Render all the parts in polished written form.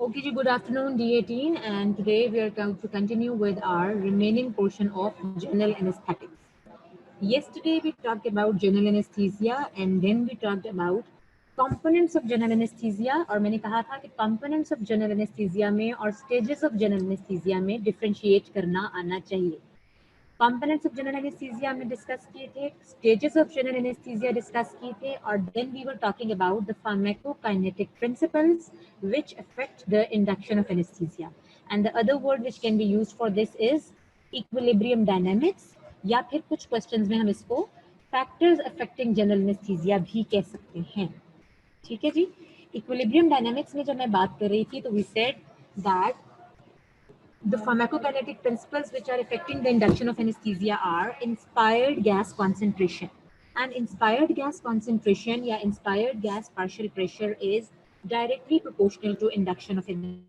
Okay, ji, good afternoon, D18, and today we are going to continue with our remaining portion of general anesthetics. Yesterday we talked about general anesthesia and then we talked about components of general anesthesia और मैंने कहा था कि components of general anesthesia में और stages of general anesthesia में differentiate करना आना चाहिए. Components of general anesthesia हमने discuss किए थे, stages of general anesthesia discuss किए थे और then we were talking about the pharmacokinetic principles which affect the induction of anesthesia. And the other word which can be used for this is equilibrium dynamics या फिर कुछ questions में हम इसको factors affecting general anesthesia भी कह सकते हैं. ठीक है जी. Equilibrium dynamics में जब मैं बात कर रही थी तो we said that the pharmacokinetic principles which are affecting the induction of anesthesia are inspired gas concentration. And inspired gas concentration या inspired gas partial pressure is directly proportional to induction of anesthesia,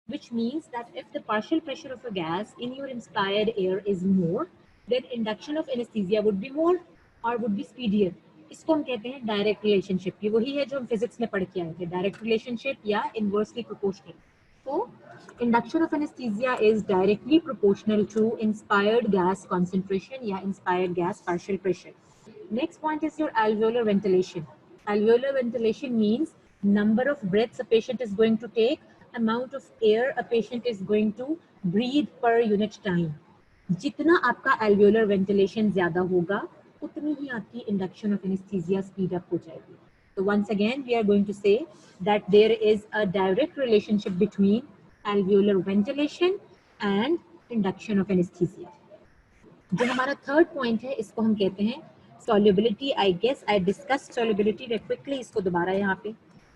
which means that if the partial pressure of a gas in your inspired air is more, then induction of anesthesia would be more or would be speedier. इसको हम कहते हैं direct relationship. ये वही है जो हम physics में पढ़ के आए थे, डायरेक्ट रिलेशनशिप या inversely proportional. So induction of anesthesia is directly proportional to inspired gas concentration या inspired gas partial pressure. Next point is your alveolar ventilation. Alveolar ventilation means number of breaths a patient is going to take, amount of air a patient is going to breathe per unit time. जितना आपका alveolar ventilation ज़्यादा होगा उतनी ही आपकी induction of anesthesia speed up हो जाएगी. So once again we are going to say that there is a direct relationship between alveolar ventilation and induction of anesthesia. जो हमारा थर्ड पॉइंट है इसको हम कहते हैं solubility. I guess I discussed solubility very quickly. इसको दोबारा यहाँ पे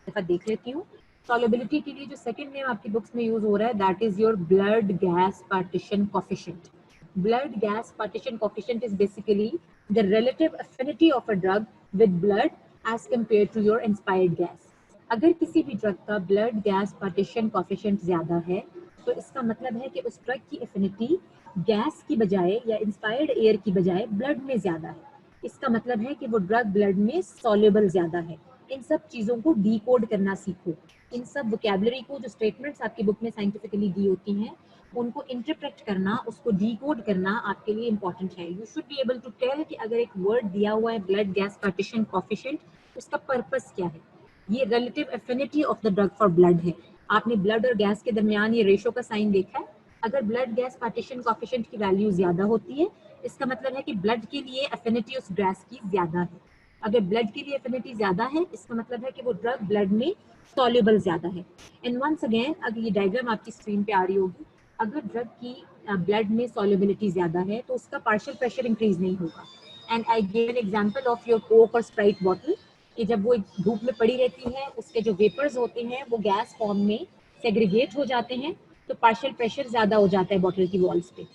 दफा देख लेती हूँ. Solubility के लिए जो सेकंड नेम आपकी बुक्स में यूज हो रहा है that is your blood gas partition coefficient. Blood gas partition coefficient is basically the relative affinity of a drug with blood as compared to your inspired gas. अगर किसी भी drug का blood gas partition coefficient ज्यादा है तो इसका मतलब है कि उस ड्रग की एफिनिटी गैस की बजाय या इंस्पायर्ड एयर की बजाय ब्लड में ज्यादा है. इसका मतलब है कि वो ड्रग ब्लड में सॉल्युबल ज्यादा है. इन सब चीजों को डीकोड करना सीखो. इन सब वोकैबुलरी को जो स्टेटमेंट्स आपकी बुक में साइंटिफिकली दी होती हैं उनको इंटरप्रेट करना, उसको डीकोड करना आपके लिए इंपॉर्टेंट है. You should be able to tell कि अगर एक वर्ड दिया हुआ है ब्लड गैस पार्टीशन कोफिशिएंट उसका पर्पस क्या है. ये relative affinity of the drug for blood है. आपने ब्लड और गैस के दरमियान ये रेशो का साइन देखा है. अगर ब्लड गैस पार्टीशन कोफिशिएंट की वैल्यू ज्यादा होती है इसका मतलब है कि ब्लड के लिए एफिनिटी उस गैस की ज्यादा है. अगर ब्लड के लिए एफिनिटी ज्यादा है इसका मतलब है कि वो ड्रग ब्लड में सॉल्युबल ज्यादा है. एंड वंस अगेन अगर ये डायग्राम आपकी स्क्रीन पे आ रही होगी, अगर ड्रग की ब्लड में सॉल्युबिलिटी ज्यादा है तो उसका पार्शियल प्रेशर इंक्रीज नहीं होगा. And I give an example of your Coke और स्प्राइट बॉटल कि जब वो धूप में पड़ी रहती है उसके जो वेपर्स होते हैं वो गैस फॉर्म में सेग्रीगेट हो जाते हैं तो पार्शियल प्रेशर ज्यादा हो जाता है बॉटल की वॉल्स पे.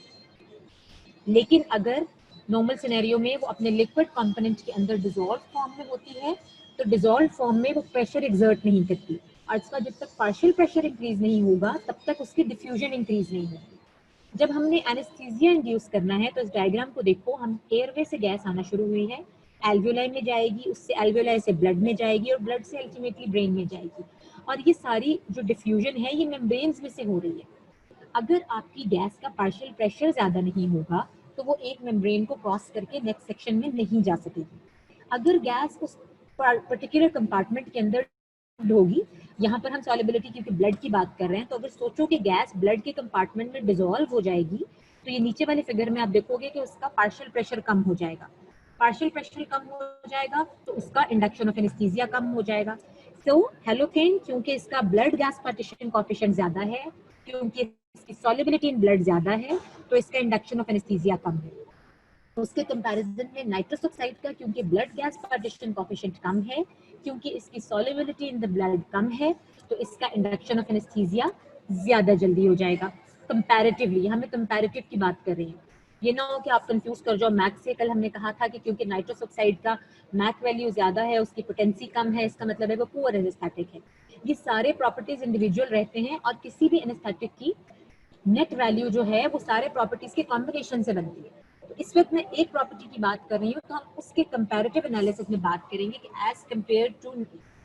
लेकिन अगर नॉर्मल सिनेरियो में वो अपने लिक्विड कंपोनेंट के अंदर डिसॉल्व फॉर्म में होती है तो डिसॉल्व फॉर्म में वो प्रेशर एग्जर्ट नहीं करती और इसका जब तक पार्शियल प्रेशर इंक्रीज नहीं होगा तब तक उसकी डिफ्यूजन इंक्रीज नहीं होगी. जब हमने एनेस्थीसिया इंड्यूस करना है तो इस डायग्राम को देखो, हम एयरवे से गैस आना शुरू हुई है, एल्वियोलाई में जाएगी, उससे एल्वियोलाई से ब्लड में जाएगी और ब्लड से अल्टीमेटली ब्रेन में जाएगी. और ये सारी जो डिफ्यूजन है ये मेम्ब्रेन्स में से हो रही है. अगर आपकी गैस का पार्शियल प्रेशर ज्यादा नहीं होगा तो वो एक मेम्ब्रेन को क्रॉस करके नेक्स्ट सेक्शन में नहीं जा सकेगी. अगर गैस उस पर्टिकुलर कंपार्टमेंट के अंदर होगी, यहाँ पर हम सॉल्युबिलिटी क्योंकि ब्लड की बात कर रहे हैं तो अगर सोचो कि गैस ब्लड के कंपार्टमेंट में डिसॉल्व हो जाएगी तो ये नीचे वाले फिगर में आप देखोगे कि उसका पार्शियल प्रेशर कम हो जाएगा. पार्शियल प्रेशर कम हो जाएगा तो उसका इंडक्शन ऑफ एनेस्थीसिया कम हो जाएगा. सो हेलोथेन क्योंकि इसका ब्लड गैस पार्टीशन कोएफिशिएंट ज्यादा है, क्योंकि इसकी सॉल्युबिलिटी इन ब्लड ज्यादा है तो इसका इंडक्शन ऑफ एनेस्थीसिया कम है. उसके कंपैरिजन में नाइट्रस ऑक्साइड का क्योंकि ब्लड गैस पार्टीशन कोएफिशिएंट कम है, क्योंकि इसकी सॉल्युबिलिटी इन द ब्लड कम है तो इसका इंडक्शन ऑफ एनेस्थीसिया ज्यादा जल्दी हो जाएगा कंपैरेटिवली. हमें कंपैरेटिव की बात कर रहे हैं. ये ना हो कि आप कंफ्यूज कर जाओ मैक से. कल हमने कहा था कि क्योंकि नाइट्रस ऑक्साइड का मैक वैल्यू ज्यादा है, उसकी पोटेंसी कम है, इसका मतलब है वो पुअर एनेस्थेटिक है. ये सारे प्रॉपर्टीज इंडिविजुअल रहते हैं और किसी भी एनेस्थेटिक की नेट वैल्यू जो है वो सारे प्रॉपर्टीज के कॉम्बिनेशन से बनती है. तो इस वक्त मैं एक प्रॉपर्टी की बात कर रही हूँ तो हम उसके कंपैरेटिव एनालिसिस में बात करेंगे कि as compare to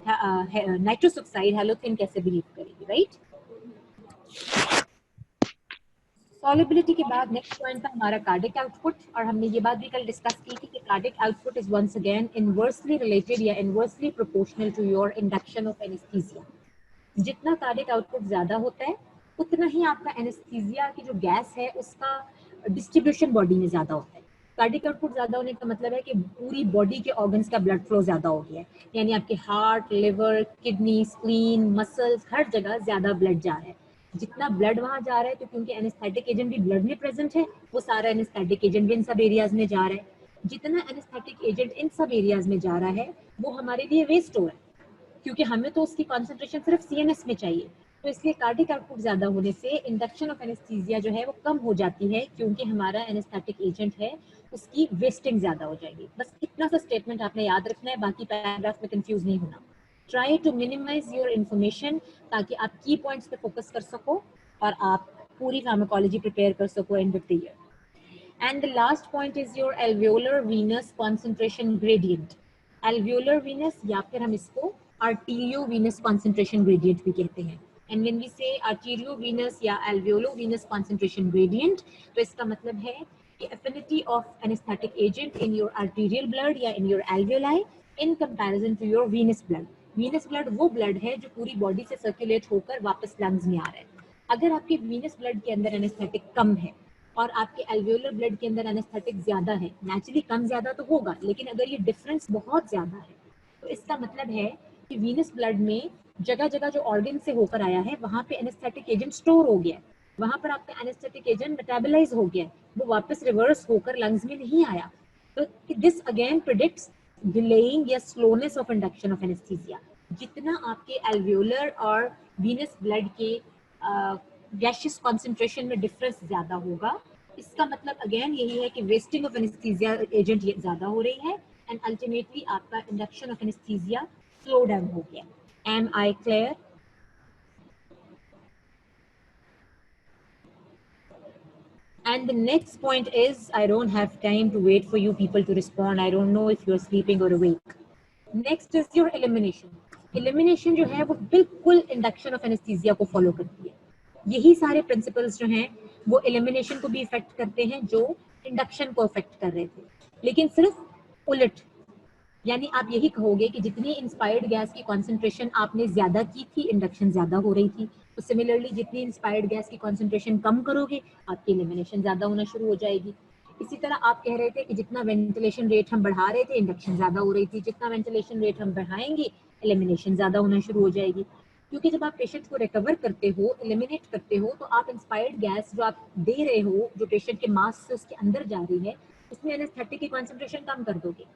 nitrous oxide halothane कैसे बिहेव करेगी. राइट. सॉल्युबिलिटी के बाद नेक्स्ट पॉइंट था हमारा कार्डिक आउटपुट, और हमने ये बात भी कल डिस्कस की थी कि cardiac output is once again inversely related या inversely proportional to your induction of anaesthesia. जितना कार्डिक आउटपुट ज्यादा होता है उतना ही आपका एनेस्थीसिया की जो गैस है उसका डिस्ट्रीब्यूशन बॉडी में ज्यादा होता है। कार्डिक आउटपुट ज्यादा होने का मतलब है कि पूरी बॉडी के ऑर्गन्स का ब्लड फ्लो ज्यादा हो गया है, यानी आपके heart, liver, kidney, spleen, muscles, हर जगह ज्यादा ब्लड जा रहा है। जितना ब्लड वहां जा रहा है तो क्योंकि एनेस्थेटिक एजेंट भी ब्लड में प्रेजेंट है, वो सारा एनेस्थेटिक एजेंट भी इन सब एरियाज में जा रहा है। जितना एनेस्थेटिक एजेंट इन सब एरियाज में जा रहा है वो हमारे लिए वेस्ट हो रहा है, क्योंकि हमें तो उसकी कॉन्सेंट्रेशन सिर्फ सीएनएस में चाहिए। तो इसलिए कार्डिक आउटपुट ज्यादा होने से इंडक्शन ऑफ एनेस्थीसिया जो है वो कम हो जाती है, क्योंकि हमारा एनेस्थेटिक एजेंट है उसकी वेस्टिंग ज्यादा हो जाएगी। बस इतना सा स्टेटमेंट आपने याद रखना है, बाकी पैराग्राफ में कंफ्यूज नहीं होना। Try to minimise your information ताकि आप की पॉइंट्स पे फोकस कर सको और आप पूरी फार्माकोलॉजी प्रिपेयर कर सको end of the year. And the last point is your alveolar venous concentration gradient. Alveolar venous या फिर हम इसको arteriovenous concentration gradient भी कहते हैं। And when we say arteriovenous या alveolo-venous concentration gradient, तो इसका मतलब है कि affinity of anesthetic agent in your arterial blood या in your alveoli in comparison to your venous blood. Venous blood वो blood है जो पूरी body से circulate होकर वापस lungs में आ रहा है। अगर आपके venous blood के अंदर anesthetic कम है और आपके एल्वियोलर ब्लड के अंदर एनेस्थेटिक ज्यादा है, नेचुरली कम ज्यादा तो होगा, लेकिन अगर ये डिफरेंस बहुत ज्यादा है तो इसका मतलब है कि वीनस ब्लड में जगह जगह जो ऑर्गन से होकर आया है वहां पे एनेस्थेटिक एजेंट स्टोर हो गया है, वहां पर आपका एनेस्थेटिक एजेंट मेटाबोलाइज हो गया है, वो वापस रिवर्स होकर लंग्स में नहीं आया। तो दिस अगेन प्रिडिक्ट्स डिलेइंग या slowness of induction of anaesthesia. जितना आपके एल्वियोलर और वीनस ब्लड के गैशियस कॉन्सेंट्रेशन में डिफरेंस ज्यादा होगा, इसका मतलब अगेन यही है कि वेस्टिंग ऑफ एनेस्थीसिया एजेंट ये ज्यादा हो रही है एंड अल्टीमेटली आपका induction of anaesthesia slow down हो गया। Am I clear? And the next point is, I don't have time to wait for you people to respond. I don't know if you're sleeping or awake. Next is your elimination. Elimination जो है वो बिल्कुल induction of anaesthesia को follow करती है। यही सारे principles जो हैं वो एलिमिनेशन को भी इफेक्ट करते हैं जो इंडक्शन को इफेक्ट कर रहे थे, लेकिन सिर्फ उलट। यानी आप यही कहोगे कि जितनी इंस्पायर्ड गैस की कॉन्सेंट्रेशन आपने ज्यादा की थी, इंडक्शन ज्यादा हो रही थी। तो सिमिलरली जितनी इंस्पायर्ड गैस की कॉन्सेंट्रेशन कम करोगे, आपकी एलिमिनेशन ज्यादा होना शुरू हो जाएगी। इसी तरह आप कह रहे थे कि जितना वेंटिलेशन रेट हम बढ़ा रहे थे, इंडक्शन ज्यादा हो रही थी, जितना वेंटिलेशन रेट हम बढ़ाएंगे, एलिमिनेशन ज्यादा होना शुरू हो जाएगी। क्योंकि जब आप पेशेंट को रिकवर करते हो, एलिमिनेट करते हो, तो आप इंस्पायर्ड गैस जो आप दे रहे हो, जो पेशेंट के मास से उसके अंदर जा रही है, उसमें एनेस्थेटिक की कॉन्सेंट्रेशन कम कर दोगे।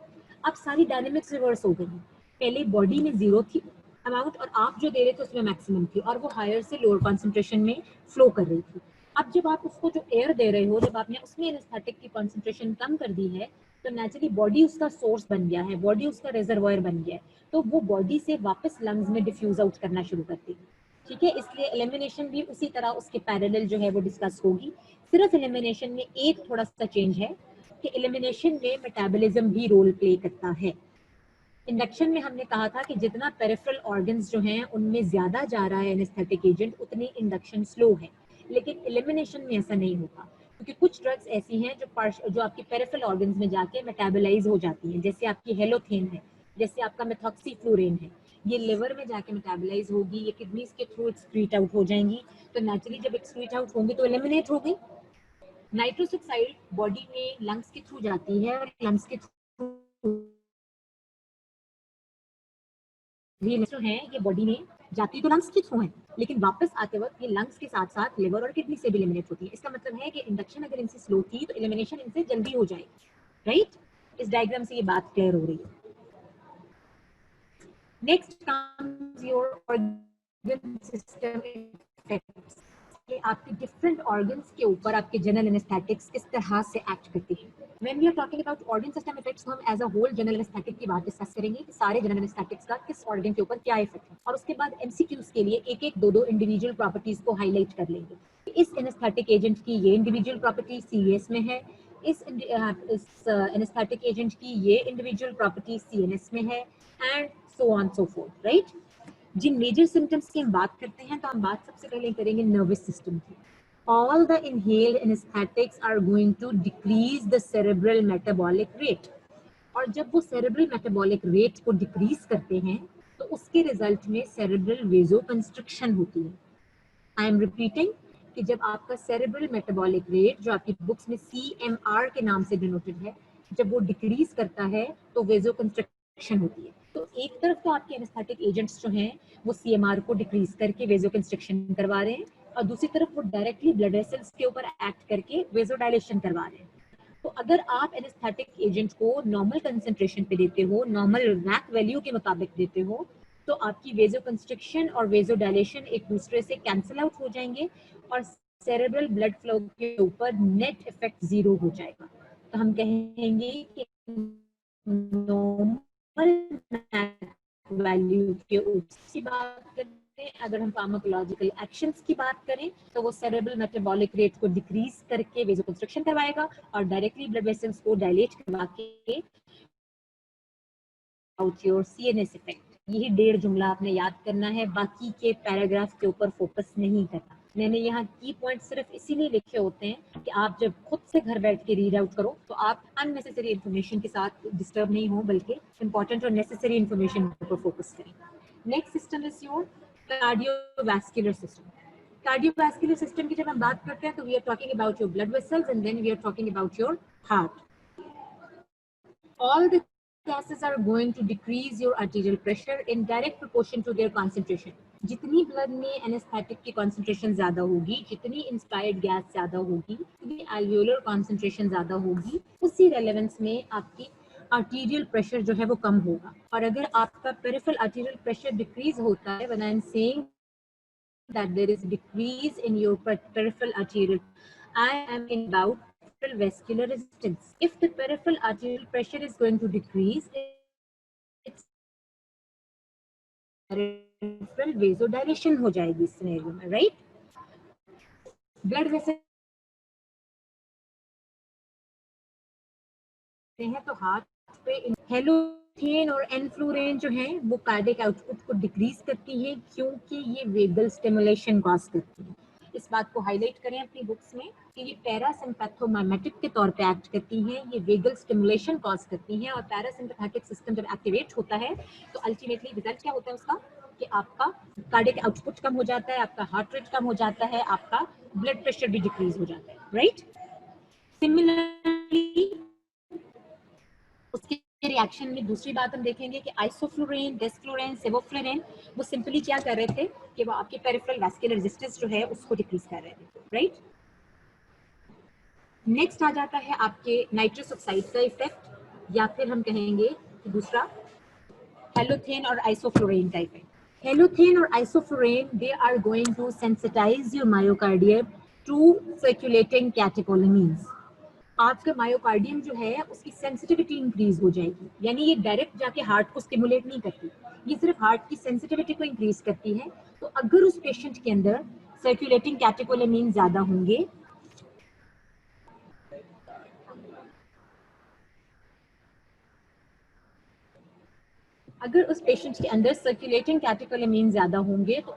अब सारी डायनेमिक्स रिवर्स हो गई। पहले बॉडी में जीरो थी अमाउंट और आप जो दे रहे थे उसमें मैक्सिमम थी, और वो हायर से लोअर कॉन्सेंट्रेशन में फ्लो कर रही थी। अब जब आप उसको जो एयर दे रहे हो, जब आपने उसमें एनेस्थेटिक की कॉन्सेंट्रेशन कम कर दी है, तो नेचुरली बॉडी उसका सोर्स बन गया है, बॉडी उसका रिजर्वायर बन गया है, तो वो बॉडी से वापस लंग्स में डिफ्यूज आउट करना शुरू करती है। ठीक है, इसलिए एलिमिनेशन भी उसी तरह उसके पैरेलल जो है वो डिस्कस होगी। सिर्फ एलिमिनेशन में एक थोड़ा सा चेंज है कि एलिमिनेशन में मेटाबॉलिज्म भी रोल प्ले करता है। इंडक्शन में हमने कहा था कि जितना पेरिफेरल ऑर्गन्स जो हैं उनमें ज्यादा जा रहा है एनेस्थेटिक एजेंट, उतनी इंडक्शन स्लो है। लेकिन एलिमिनेशन में ऐसा नहीं होगा, क्योंकि कुछ ड्रग्स ऐसी हैं जो आपके पेरिफेरल ऑर्गन्स में जाके मेटाबोलाइज हो जाती हैं, जैसे आपकी हेलोथेन है, जैसे आपका मेथॉक्सीफ्लोरेन है। ये लिवर में जाके मेटाबोलाइज होगी, ये किडनीज के थ्रू एक्सक्रीट आउट हो जाएंगी। तो नेचुरली जब एक्सक्रीट आउट होंगी तो एलिमिनेट हो गई। नाइट्रोस ऑक्साइड बॉडी में लंग्स के थ्रू जाती है और लंग्स के थ्रू जो है ये बॉडी में जाती तो लंग्स के थ्रू है, लेकिन वापस आते वक्त ये लंग्स के साथ साथ लिवर और किडनी से भी एलिमिनेट होती है। इसका मतलब है कि इंडक्शन अगर इनसे स्लो थी तो एलिमिनेशन इनसे जल्दी हो जाएगी। राइट, इस डायग्राम से ये बात क्लियर हो रही है। Next comes your organ system effects. कि आपके डिफरेंट ऑर्गन्स के ऊपर आपके जनरल एनेस्थेटिक्स किस तरह से एक्ट करते हैं। When we are talking about organ system effects, तो हम as a whole general anaesthetic की बात डिस्कस करेंगे कि सारे जनरल एनेस्थेटिक्स का किस ऑर्गन के ऊपर क्या इफेक्ट है, और उसके बाद एमसीक्यूज के लिए एक एक दो इंडिविजुअल प्रॉपर्टीज को हाईलाइट कर लेंगे। इस एनेस्थेटिक एजेंट की ये इंडिविजुअल प्रॉपर्टी सीएस में है, इस एनेस्थेटिक एजेंट की ये इंडिविजुअल प्रॉपर्टी सीएनएस में है, and so on so forth. Right, जिन मेजर सिम्टम्स की हम बात करते हैं तो हम बात सबसे पहले करेंगे नर्वस सिस्टम की. All the inhaled anesthetics are going to decrease the cerebral metabolic rate. और जब वो cerebral metabolic rate को decrease करते हैं तो उसके रिजल्ट में cerebral vasoconstriction होती है. आई एम रिपीटिंग कि जब आपका सेरेब्रल मेटाबॉलिक रेट जो आपकी बुक्स में CMR के नाम से डिनोटेड है, जब वो डिक्रीज करता है तो वेजो कंस्ट्रक्शन होती है. तो एक तरफ तो आपके एनेस्थेटिक एजेंट्स जो हैं वो CMR को डिक्रीज करके वेजो कंस्ट्रक्शन करवा रहे हैं, और दूसरी तरफ वो डायरेक्टली ब्लड वेसल्स के ऊपर एक्ट करके वेजो डायलेशन करवा रहे हैं. तो अगर आप एनेस्थेटिक एजेंट को नॉर्मल कंसेंट्रेशन पे देते हो, नॉर्मल वैक वैल्यू के मुताबिक देते हो, तो आपकी वेजो कंस्ट्रिक्शन और वेजो डायलेशन एक दूसरे से कैंसिल आउट हो जाएंगे और सेरेब्रल ब्लड फ्लो के ऊपर नेट इफेक्ट 0 हो जाएगा. तो हम कहेंगे कि नॉर्मल वैल्यू के ऊपर बात करें. अगर हम फार्माकोलॉजिकल एक्शंस की बात करें तो वो सेरेब्रल मेटाबॉलिक रेट को डिक्रीज करके वेजो कंस्ट्रक्शन करवाएगा और डायरेक्टली ब्लड वेसल्स को डायलेट करवा के आउट योर CNS इफेक्ट. यही 1.5 जुमला आपने याद करना है, बाकी के पैराग्राफ के ऊपर फोकस नहीं करना. मैंने यहाँ की पॉइंट सिर्फ इसीलिए लिखे होते हैं कि आप जब खुद से घर बैठ के रीड आउट करो तो आप अननेसेसरी इन्फॉर्मेशन के साथ डिस्टर्ब नहीं हो, बल्कि इंपॉर्टेंट और नेसेसरी इन्फॉर्मेशन पर फोकस करें. Next system is your cardiovascular system. Cardiovascular system की जब हम बात करते हैं तो we are talking about your blood vessels and then we are talking about your heart. All the gases are going to decrease your arterial pressure in direct proportion to their concentration. जितनी blood में anaesthetic की concentration ज्यादा होगी, जितनी inspired gas ज्यादा होगी, जितनी alveolar concentration ज्यादा होगी, उसी रेलेवेंस में आपकी आर्टीरियल प्रेशर जो है वो कम होगा. और अगर आपका पेरिफेरल आर्टीरियल प्रेशर डिक्रीज होता है, when I am saying that there is decrease in your peripheral arterial, I am in about peripheral vascular resistance. If the peripheral arterial pressure is going to decrease, it's peripheral vasodilation हो जाएगी इस scenario में, right? Blood vessel हैं तो heart पे halothane और एनफ्लोरेन जो है वो कार्डियक आउटपुट को डिक्रीज करती है, क्योंकि ये वेगल स्टिमुलेशन कॉज करती है. इस बात को हाईलाइट करें अपनी बुक्स में कि ये पैरासिम्पैथोमाइमेटिक के तौर पे एक्ट करती हैं, ये वेगल स्टिमुलेशन कॉज करती हैं. और पैरासिम्पैथेटिक सिस्टम जब एक्टिवेट होता है तो अल्टीमेटली रिजल्ट क्या होता है उसका कि आपका कार्डियक आउटपुट कम हो जाता है, आपका हार्ट रेट कम हो जाता है, आपका ब्लड प्रेशर भी डिक्रीज हो जाता है, राइट? सिमिलरली उसके रिएक्शन में दूसरी बात हम देखेंगे कि आइसोफ्लोरेन, डेस्फ्लोरेन, सेवोफ्लोरेन वो सिंपली क्या कर रहे थे कि वो आपके पेरिफेरल वैस्कुलर रेजिस्टेंस जो है उसको डिक्रीज कर रहे थे, राइट? नेक्स्ट आ जाता है आपके नाइट्रस ऑक्साइड का इफेक्ट, या फिर हम कहेंगे कि दूसरा हेलोथेन और आइसोफ्लोरेन का इफेक्ट. हेलोथेन और isoflurane they are going to sensitise your myocardium to circulating catecholamines. आपका मायोकार्डियम जो है उसकी सेंसिटिविटी इंक्रीज हो जाएगी, यानी ये डायरेक्ट जाके हार्ट को स्टिमुलेट नहीं करती, ये सिर्फ हार्ट की सेंसिटिविटी को इंक्रीज करती है. तो अगर उस पेशेंट के अंदर सर्कुलेटिंग कैटेकोलामीन ज्यादा होंगे, अगर उस पेशेंट के अंदर सर्कुलेटिंग कैटेकोलामीन ज्यादा होंगे तो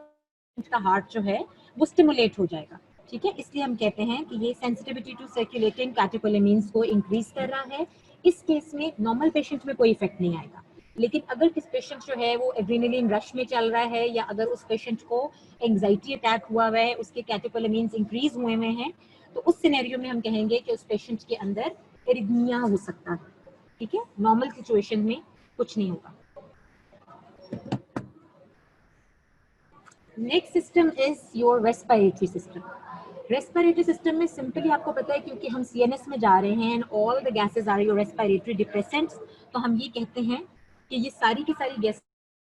उसका हार्ट जो है वो स्टिमुलेट हो जाएगा, ठीक है? इसलिए हम कहते हैं कि ये सेंसिटिविटी टू सर्कुलेटिंग कैटेकोलामीन्स को इंक्रीज कर रहा है. इस केस में नॉर्मल पेशेंट में कोई इफेक्ट नहीं आएगा, लेकिन अगर किस पेशेंट जो है वो एड्रेनलिन रश में चल रहा है, या अगर उस पेशेंट को एंग्जाइटी अटैक हुआ हुआ है, उसके कैटेकोलामीन्स इंक्रीज हुए हुए हैं, तो उस सिनेरियो में हम कहेंगे कि उस पेशेंट के अंदर एरिथमिया हो सकता है, ठीक है? नॉर्मल सिचुएशन में कुछ नहीं होगा. Next system is your respiratory system. Respiratory system में सिंपली आपको पता है क्योंकि हम CNS में जा रहे हैं and all the gases are your respiratory depressants, तो हम ये कहते हैं कि ये सारी की सारी गैस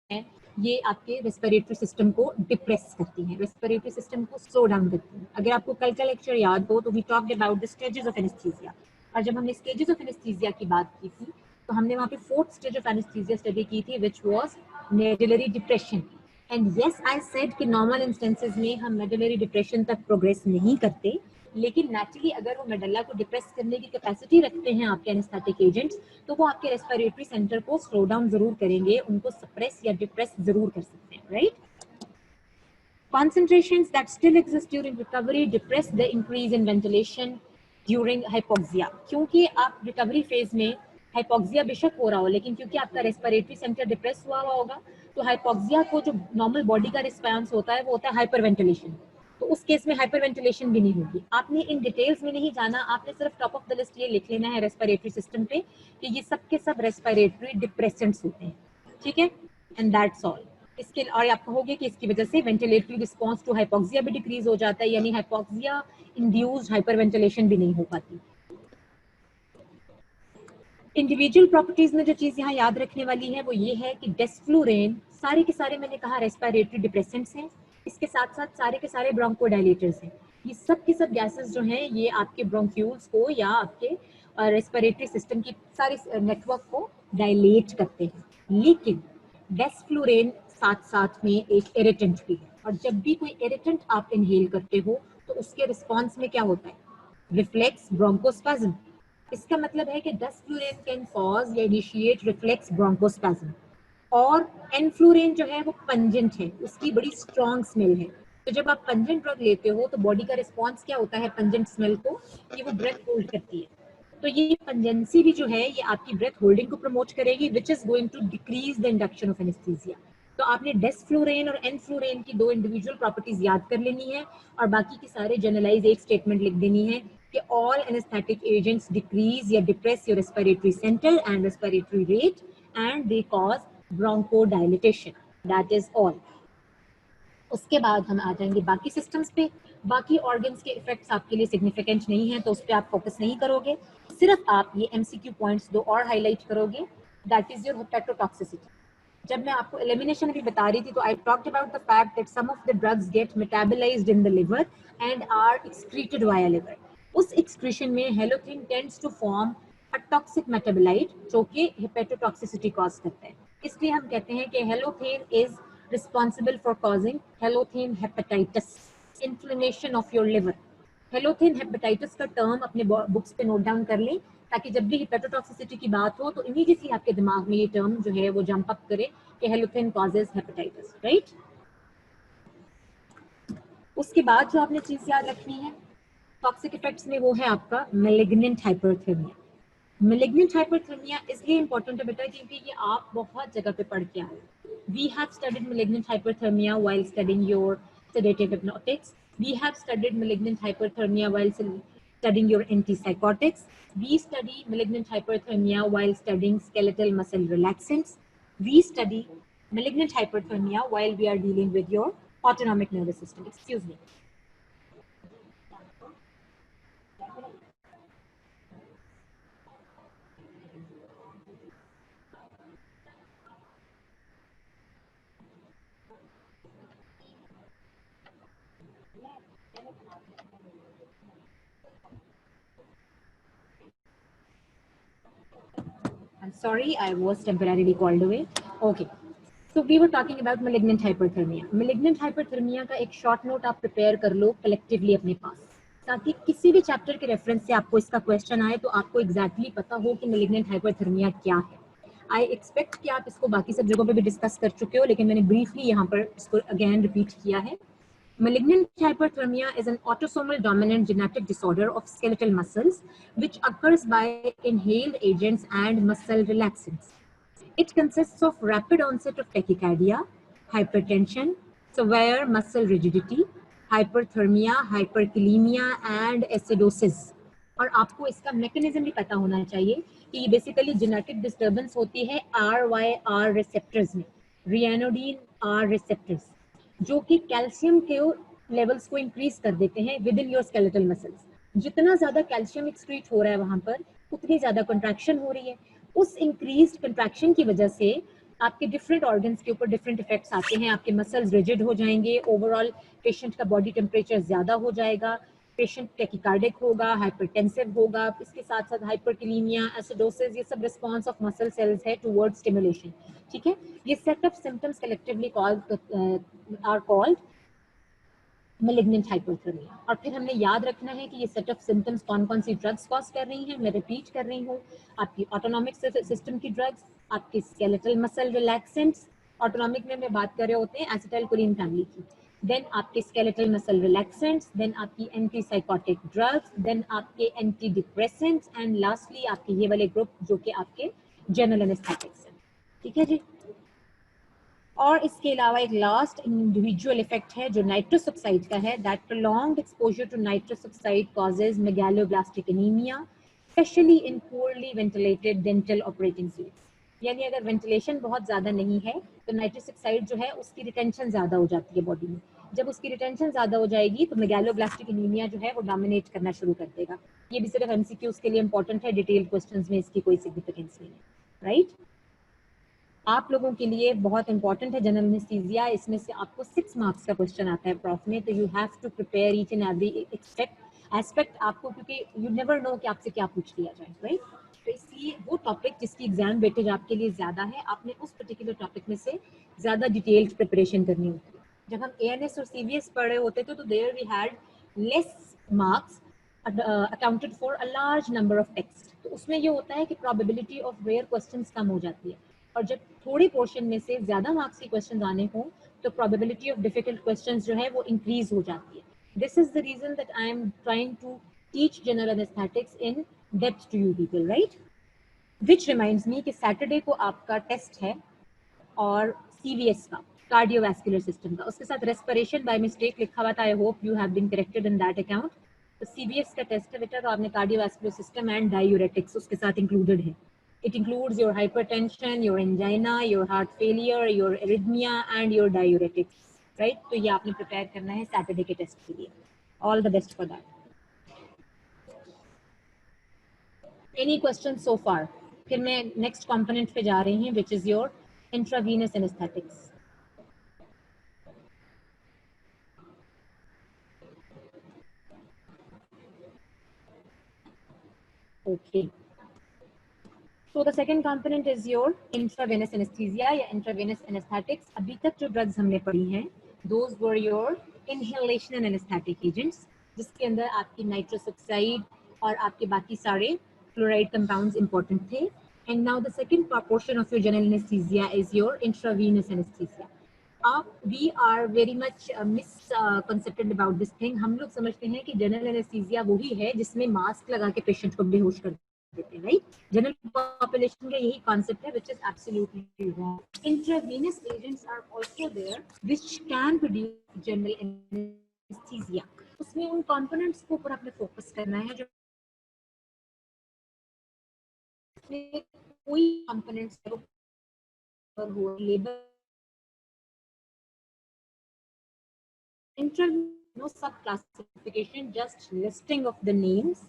हैं ये आपके रेस्पिरेटरी सिस्टम को डिप्रेस करती हैं, रेस्पिरेटरी सिस्टम को स्लो डाउन करती हैं. अगर आपको कल का लेक्चर याद हो तो we talked about the stages of anaesthesia, और जब हमने स्टेजेस ऑफ एनेस्थीसिया की बात की थी तो हमने वहाँ पे 4th stage of anaesthesia study की थी, which was medullary depression. And yes I said कि नॉर्मल इंस्टेंसेस में हम मेडुलरी डिप्रेशन तक प्रोग्रेस नहीं करते, लेकिन नेचुरली अगर वो मेडल्ला को डिप्रेस करने की कैपेसिटी रखते हैं आपके एनेस्थेटिक एजेंट्स, तो वो आपके रेस्पिरेटरी सेंटर को स्लो डाउन जरूर करेंगे, उनको सप्रेस या डिप्रेस जरूर कर सकते हैं, right? Concentrations that still exist during recovery depress the increase in ventilation during hypoxia. क्योंकि आप रिकवरी फेज में हाइपोक्सिया बेशक हो रहा हो, लेकिन क्योंकि आपका रेस्पिरेटरी सेंटर डिप्रेस हुआ होगा, तो हाइपोक्सिया को जो नॉर्मल बॉडी का रिस्पॉन्स होता है वो होता है हाइपर वेंटिलेशन। तो उस केस में हाइपर वेंटिलेशन भी नहीं होगी। आपने इन डिटेल्स में नहीं जाना, आपने सिर्फ टॉप ऑफ द लिस्ट ये लिख लेना है रेस्पिरेटरी सिस्टम पे कि ये सब के सब रेस्पिरेटरी डिप्रेसेंट्स होते हैं, ठीक है? And that's all. इसके और आप कहोगे कि इसकी वजह से वेंटिलेटरी रिस्पांस टू हाइपोक्सिया भी डिक्रीज हो जाता है, यानी हाइपोक्सिया इंड्यूस्ड हाइपरवेंटिलेशन भी नहीं हो पाती। इंडिविजुअल प्रॉपर्टीज में जो चीज यहाँ याद रखने वाली है वो ये है कि डेस्फ्लुरेन सारे के सारे, मैंने कहा, रेस्पिरेटरी डिप्रेसेंट्स हैं, इसके साथ साथ सारे के सारे ब्रोंकोडायलेटर्स हैं। ये सब के सब गैसेस जो हैं ये आपके ब्रोंक्यूल्स को या आपके रेस्पिरेटरी सिस्टम की सारे नेटवर्क को डायलेट करते हैं। लेकिन डेस्फ्लुरेन साथ साथ में एक इरिटेंट भी है, और जब भी कोई इरिटेंट आप इनहेल करते हो तो उसके रिस्पॉन्स में क्या होता है? Reflex bronchospasm. इसका मतलब है कि डेस्फ्लुरेन कैन कॉज या इनिशिएट रिफ्लेक्स ब्रोंकोस्पाज्म। और एनफ्लुरेन जो है वो पंजेंट है, उसकी बड़ी स्ट्रॉन्ग स्मेल है। तो जब आप पंजेंट ड्रग लेते हो तो बॉडी का रिस्पॉन्स क्या होता है पंजेंट स्मेल को, कि वो ब्रेथ होल्ड करती है। तो ये पंजेंसी भी जो है ये आपकी ब्रेथ होल्डिंग को प्रमोट करेगी, which is going to decrease the induction of anaesthesia. तो आपने डेस्फ्लुरेन और एनफ्लुरेन की दो इंडिविजुअल प्रॉपर्टीज याद कर लेनी है, और बाकी की सारे जनरलाइज एक स्टेटमेंट लिख देनी है कि all anesthetic agents decrease या depress your respiratory center and respiratory rate and they cause bronchodilation. That is all. उसके बाद हम आ जाएंगे बाकी सिस्टम्स पे। बाकी ऑर्गन्स के इफेक्ट्स आपके लिए सिग्निफिकेंट नहीं है, तो उस पर आप फोकस नहीं करोगे, सिर्फ आप ये एमसीक्यू पॉइंट्स दो और हाईलाइट करोगे, दैट इज योर हेपेटोटॉक्सिसिटी। जब मैं आपको एलिमिनेशन अभी बता रही थी तो I talked about the fact that some of the drugs get metabolised in the liver and are excreted via liver. उस एक्सक्रीशन में halothane tends to form a toxic metabolite जो कि हेपेटोटॉक्सिसिटी कॉज करता है। इसलिए हम कहते हैं कि halothane is responsible for causing halothane hepatitis, inflammation of your liver। Halothane hepatitis का टर्म अपने बुक्स पे नोट डाउन कर लें, ताकि जब भी हेपेटोटॉक्सिसिटी की बात हो तो इमीडिएटली आपके दिमाग में ये टर्म जो है वो जंप अप करे कि हेलोथिन कॉजेज हेपेटाइटिस, राइट? उसके बाद जो आपने चीज याद रखनी है टॉक्सिक इफेक्ट्स में, वो है आपका मेलिग्नेंट हाइपरथर्मिया। मेलिग्नेंट हाइपरथर्मिया इसलिए इंपॉर्टेंट है बेटा क्योंकि ये आप बहुत जगह पे पढ़ के आए। We have studied malignant hyperthermia while studying your sedative hypnotics. We have studied malignant hyperthermia while studying your antipsychotics. We study malignant hyperthermia while studying skeletal muscle relaxants. We study malignant hyperthermia while we are dealing with your autonomic nervous system. Excuse me. I'm sorry, I was temporarily called away. Okay. So we were talking about malignant hyperthermia. Malignant hyperthermia का एक short note आप prepare कर लो collectively अपने पास, ताकि किसी भी chapter के reference से आपको इसका क्वेश्चन आए तो आपको एग्जैक्टली पता हो कि malignant hyperthermia क्या है। आई एक्सपेक्ट कि आप इसको बाकी सब जगहों पे भी डिस्कस कर चुके हो, लेकिन मैंने ब्रीफली यहाँ पर इसको अगेन रिपीट किया है। Malignant hyperthermia is an autosomal dominant genetic disorder of skeletal muscles which occurs by inhaled agents and muscle relaxants. It consists of rapid onset of tachycardia, hypertension, severe muscle rigidity, hyperthermia, hyperkalemia and acidosis. और आपको इसका mechanism भी पता होना चाहिए कि ये basically genetic disturbance होती है RYR रिसेप्टर्स में, रियानोडिन R रिसेप्टर्स, जो कि कैल्शियम के लेवल्स को इंक्रीज कर देते हैं with in your skeletal muscles. जितना ज्यादा कैल्शियम एक्सक्रीट हो रहा है वहां पर, उतनी ज्यादा कंट्रैक्शन हो रही है। उस इंक्रीज्ड कंट्रैक्शन की वजह से आपके डिफरेंट ऑर्गन्स के ऊपर डिफरेंट इफेक्ट्स आते हैं। आपके मसल्स रिजिड हो जाएंगे, ओवरऑल पेशेंट का बॉडी टेम्परेचर ज्यादा हो जाएगा, पेशेंट टेकिकार्डिक होगा, हाइपरटेंसिव होगा, इसके साथ साथ हाइपरकैलेमिया, एसिडोसिस, ये सब रिस्पांस ऑफ मसल सेल्स है टुवर्ड्स स्टिमुलेशन। ठीक है, ये set of symptoms collectively are called malignant hypothermia. और फिर हमने याद रखना है कि ये सेट ऑफ सिम्टम्स कौन कौन सी ड्रग्स कॉज कर रही हैं। मैं रिपीट कर रही हूँ, आपकी ऑटोनॉमिक सिस्टम की ड्रग्स, आपके स्केलेटल मसल रिलैक्सेंट्स, ऑटोनॉमिक में बात कर रहे होते हैं एसिटाइलकोलिन फैमिली की, देन आपके स्केलेटल मसल रिलैक्सेंट्स, देन आपकी एंटी साइकोटिक ड्रग्स, देन आपके एंटी डिप्रेसेंट्स, एंड लास्टली आपके ये वाले ग्रुप जो कि आपके जनरल एनेस्थेटिक्स हैं। ठीक है जी। और इसके अलावा एक लास्ट इंडिविजुअल इफेक्ट है जो नाइट्रस ऑक्साइड का है, that prolonged exposure to nitrous oxide causes megaloblastic anaemia, specially in poorly ventilated dental operating suits. यानी अगर वेंटिलेशन बहुत ज़्यादा नहीं है तो नाइट्रस ऑक्साइड जो है उसकी रिटेंशन ज़्यादा हो जाती है बॉडी में। जब उसकी रिटेंशन ज़्यादा हो जाएगी तो मेगालोब्लास्टिक एनीमिया जो है वो डोमिनेट करना शुरू कर देगा। ये भी सिर्फ एमसीक्यूज के लिए इंपॉर्टेंट है, डिटेल्ड क्वेश्चंस में इसकी कोई सिग्निफिकेंस नहीं है, राइट। आप लोगों के लिए बहुत इंपॉर्टेंट है जनरल एनेस्थीसिया, इसमें से आपको 6 मार्क्स का क्वेश्चन आता है प्रॉफ में, तो you have to prepare each and every aspect आपको, क्योंकि यू नेवर नो कि आपसे क्या पूछ लिया जाए, राइट। तो इसलिए वो टॉपिक जिसकी एग्जाम वेटेज आपके लिए ज्यादा है, आपने उस पर्टिकुलर टॉपिक में से ज्यादा डिटेल्ड प्रिपरेशन करनी होती है। जब हम एएनएस और सीवीएस पढ़ रहे होते थे तो there we had less marks accounted for a large number of text, तो उसमें ये होता है कि प्रोबेबिलिटी ऑफ रेयर क्वेश्चंस कम हो जाती है। और जब थोड़ी पोर्शन में से ज्यादा मार्क्स के क्वेश्चन आने हों तो प्रोबेबिलिटी ऑफ डिफिकल्ट क्वेश्चंस जो है वो इंक्रीज हो जाती है। This is the reason that I am trying to teach general anaesthetics in depth to you people, right. Which reminds me कि सैटरडे को आपका टेस्ट है और सीवीएस का, कार्डियोवैस्कुलर सिस्टम का, उसके साथ रेस्पिरेशन बाय मिस्टेक लिखा हुआ था, I hope you have been corrected in that account. तो सीवीएस का टेस्ट है बेटा, तो आपने कार्डियोवैस्कुलर सिस्टम एंड डायूरेटिक्स उसके साथ इंक्लूडेड है। It includes your hypertension, your angina, your heart failure, your arrhythmia, and your diuretics, right? तो ये आपने प्रिपेयर करना है सैटरडे के टेस्ट के लिए। All the best for that. Any questions so far? फिर मैं next component पे जा रही हूँ, which is your intravenous anesthetics. Okay. So the second component is your intravenous anesthesia या intravenous anesthetics. अभी तक जो drugs हमने पढ़ी हैं, those were your inhalation anesthetic agents, जिसके अंदर आपकी nitrous oxide और आपके बाकी सारे fluoride compounds important थे. And now the second portion of your general anesthesia is your intravenous anesthesia. We are very much misconcepted about this thing. हम लोग समझते हैं कि जनरल एनेस्थीसिया वही है जिसमें मास्क लगा के पेशेंट को बेहोश कर देते हैं, राइट। जनरल पॉपुलेशन का यही कॉन्सेप्ट है, which is absolutely wrong. Intravenous agents are also there which can produce general anesthesia. उसमें उन कंपोनेंट्स को ऊपर आपने फोकस करना है जो कोई कंपोनेंट्स हो labour no subclassification, just listing of the names,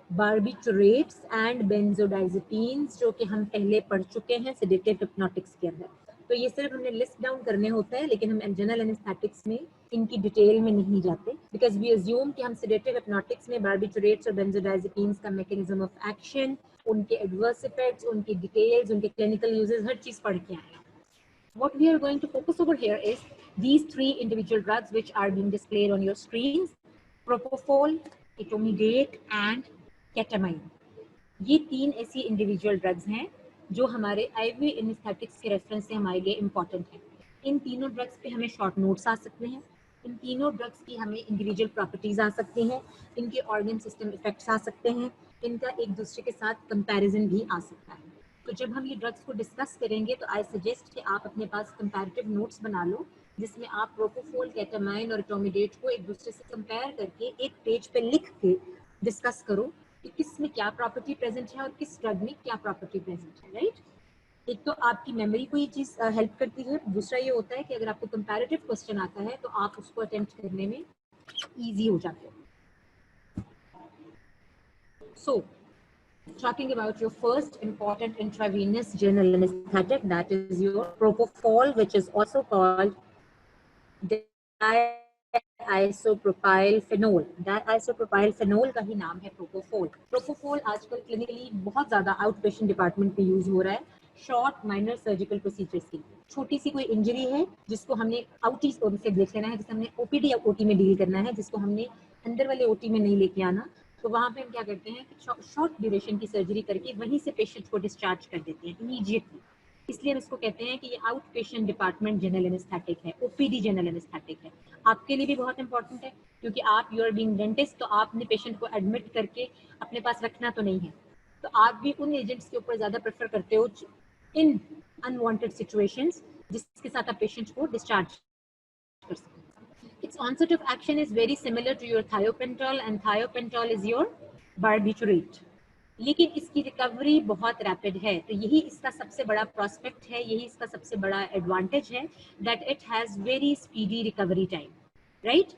barbiturates and benzodiazepines जो कि हम पहले पढ़ चुके हैं सेडेटिव हिप्नोटिक्स के अंदर। तो ये सिर्फ हमने लिस्ट डाउन करने होते हैं, लेकिन हम जनरल एनेस्थेटिक्स में इनकी डिटेल में नहीं जाते, बिकॉज वी अज्यूम कि हम सेडेटिव हिप्नोटिक्स में बार्बिटुरेट्स और बेंजोडाइजेपिन्स का मैकेनिज्म ऑफ एक्शन, उनके एडवर्स इफेक्ट्स, उनकी डिटेल्स, उनके क्लिनिकल यूजेस, हर चीज पढ़ के आए हैं। What we are going to focus over here is these 3 individual drugs which are being displayed on your screens: propofol, etomidate and ketamine. ये 3 ऐसी इंडिविजुअल ड्रग्स हैं जो हमारे आईवी एनेस्थेटिक्स के रेफरेंस से हमारे लिए इंपॉर्टेंट है। इन तीनों ड्रग्स पे हमें शॉर्ट नोट्स आ सकते हैं, इन तीनों ड्रग्स की हमें इंडिविजुअल प्रॉपर्टीज आ सकती हैं, इनके ऑर्गन सिस्टम इफेक्ट्स आ सकते हैं, इनका एक दूसरे के साथ कंपैरिजन भी आ सकता है। तो जब हम ये ड्रग्स को डिस्कस करेंगे तो आई सजेस्ट कि आप अपने पास कंपैरेटिव नोट्स बना लो, जिसमें आप प्रोपोफोल, केटामाइन और एटोमिडेट को एक दूसरे से कंपेयर करके एक पेज पे लिख के डिस्कस करो कि किस में क्या प्रॉपर्टी प्रेजेंट है और किस ड्रग में क्या प्रॉपर्टी प्रेजेंट है, राइट। एक तो आपकी मेमोरी को ये चीज हेल्प करती है, दूसरा ये होता है कि अगर आपको कंपैरेटिव क्वेश्चन आता है तो आप उसको अटेम्प्ट करने में इजी हो जाते हो। So, talking about your first important intravenous general anesthetic, that is your propofol, which is also called diisopropyl phenol. Diisopropyl phenol का ही नाम है propofol. Propofol आजकल क्लिनिकली बहुत ज्यादा आउट पेशेंट डिपार्टमेंट में यूज हो रहा है, शॉर्ट माइनर सर्जिकल प्रोसीजर्स के लिए। छोटी सी कोई इंजरी है जिसको हमने आउटी से देख लेना है, जिसे हमने ओपीडी या ओटी में डील करना है, जिसको हमने अंदर वाले ओटी में नहीं लेके आना, तो वहाँ पे हम क्या करते हैं कि शॉर्ट ड्यूरेशन की सर्जरी करके वहीं से पेशेंट को डिस्चार्ज कर देते हैं इमीडिएटली। इसलिए हम इसको कहते हैं कि ये out patient department general anaesthetic है, ओपीडी जनरल एनेस्थेटिक है। आपके लिए भी बहुत इंपॉर्टेंट है क्योंकि आप यू आर बीइंग डेंटिस्ट, तो आपने पेशेंट को एडमिट करके अपने पास रखना तो नहीं है, तो आप भी उन एजेंट्स के ऊपर ज़्यादा प्रेफर करते हो इन अनवांटेड सिचुएशंस जिसके साथ आप पेशेंट को डिस्चार्ज कर सकते हैं। Its onset of action is very similar to your thiopental and thiopental is your barbiturate. लेकिन इसकी रिकवरी बहुत रैपिड है, तो यही इसका सबसे बड़ा प्रोस्पेक्ट है, यही इसका सबसे बड़ा एडवांटेज है that it has very speedy recovery time, right.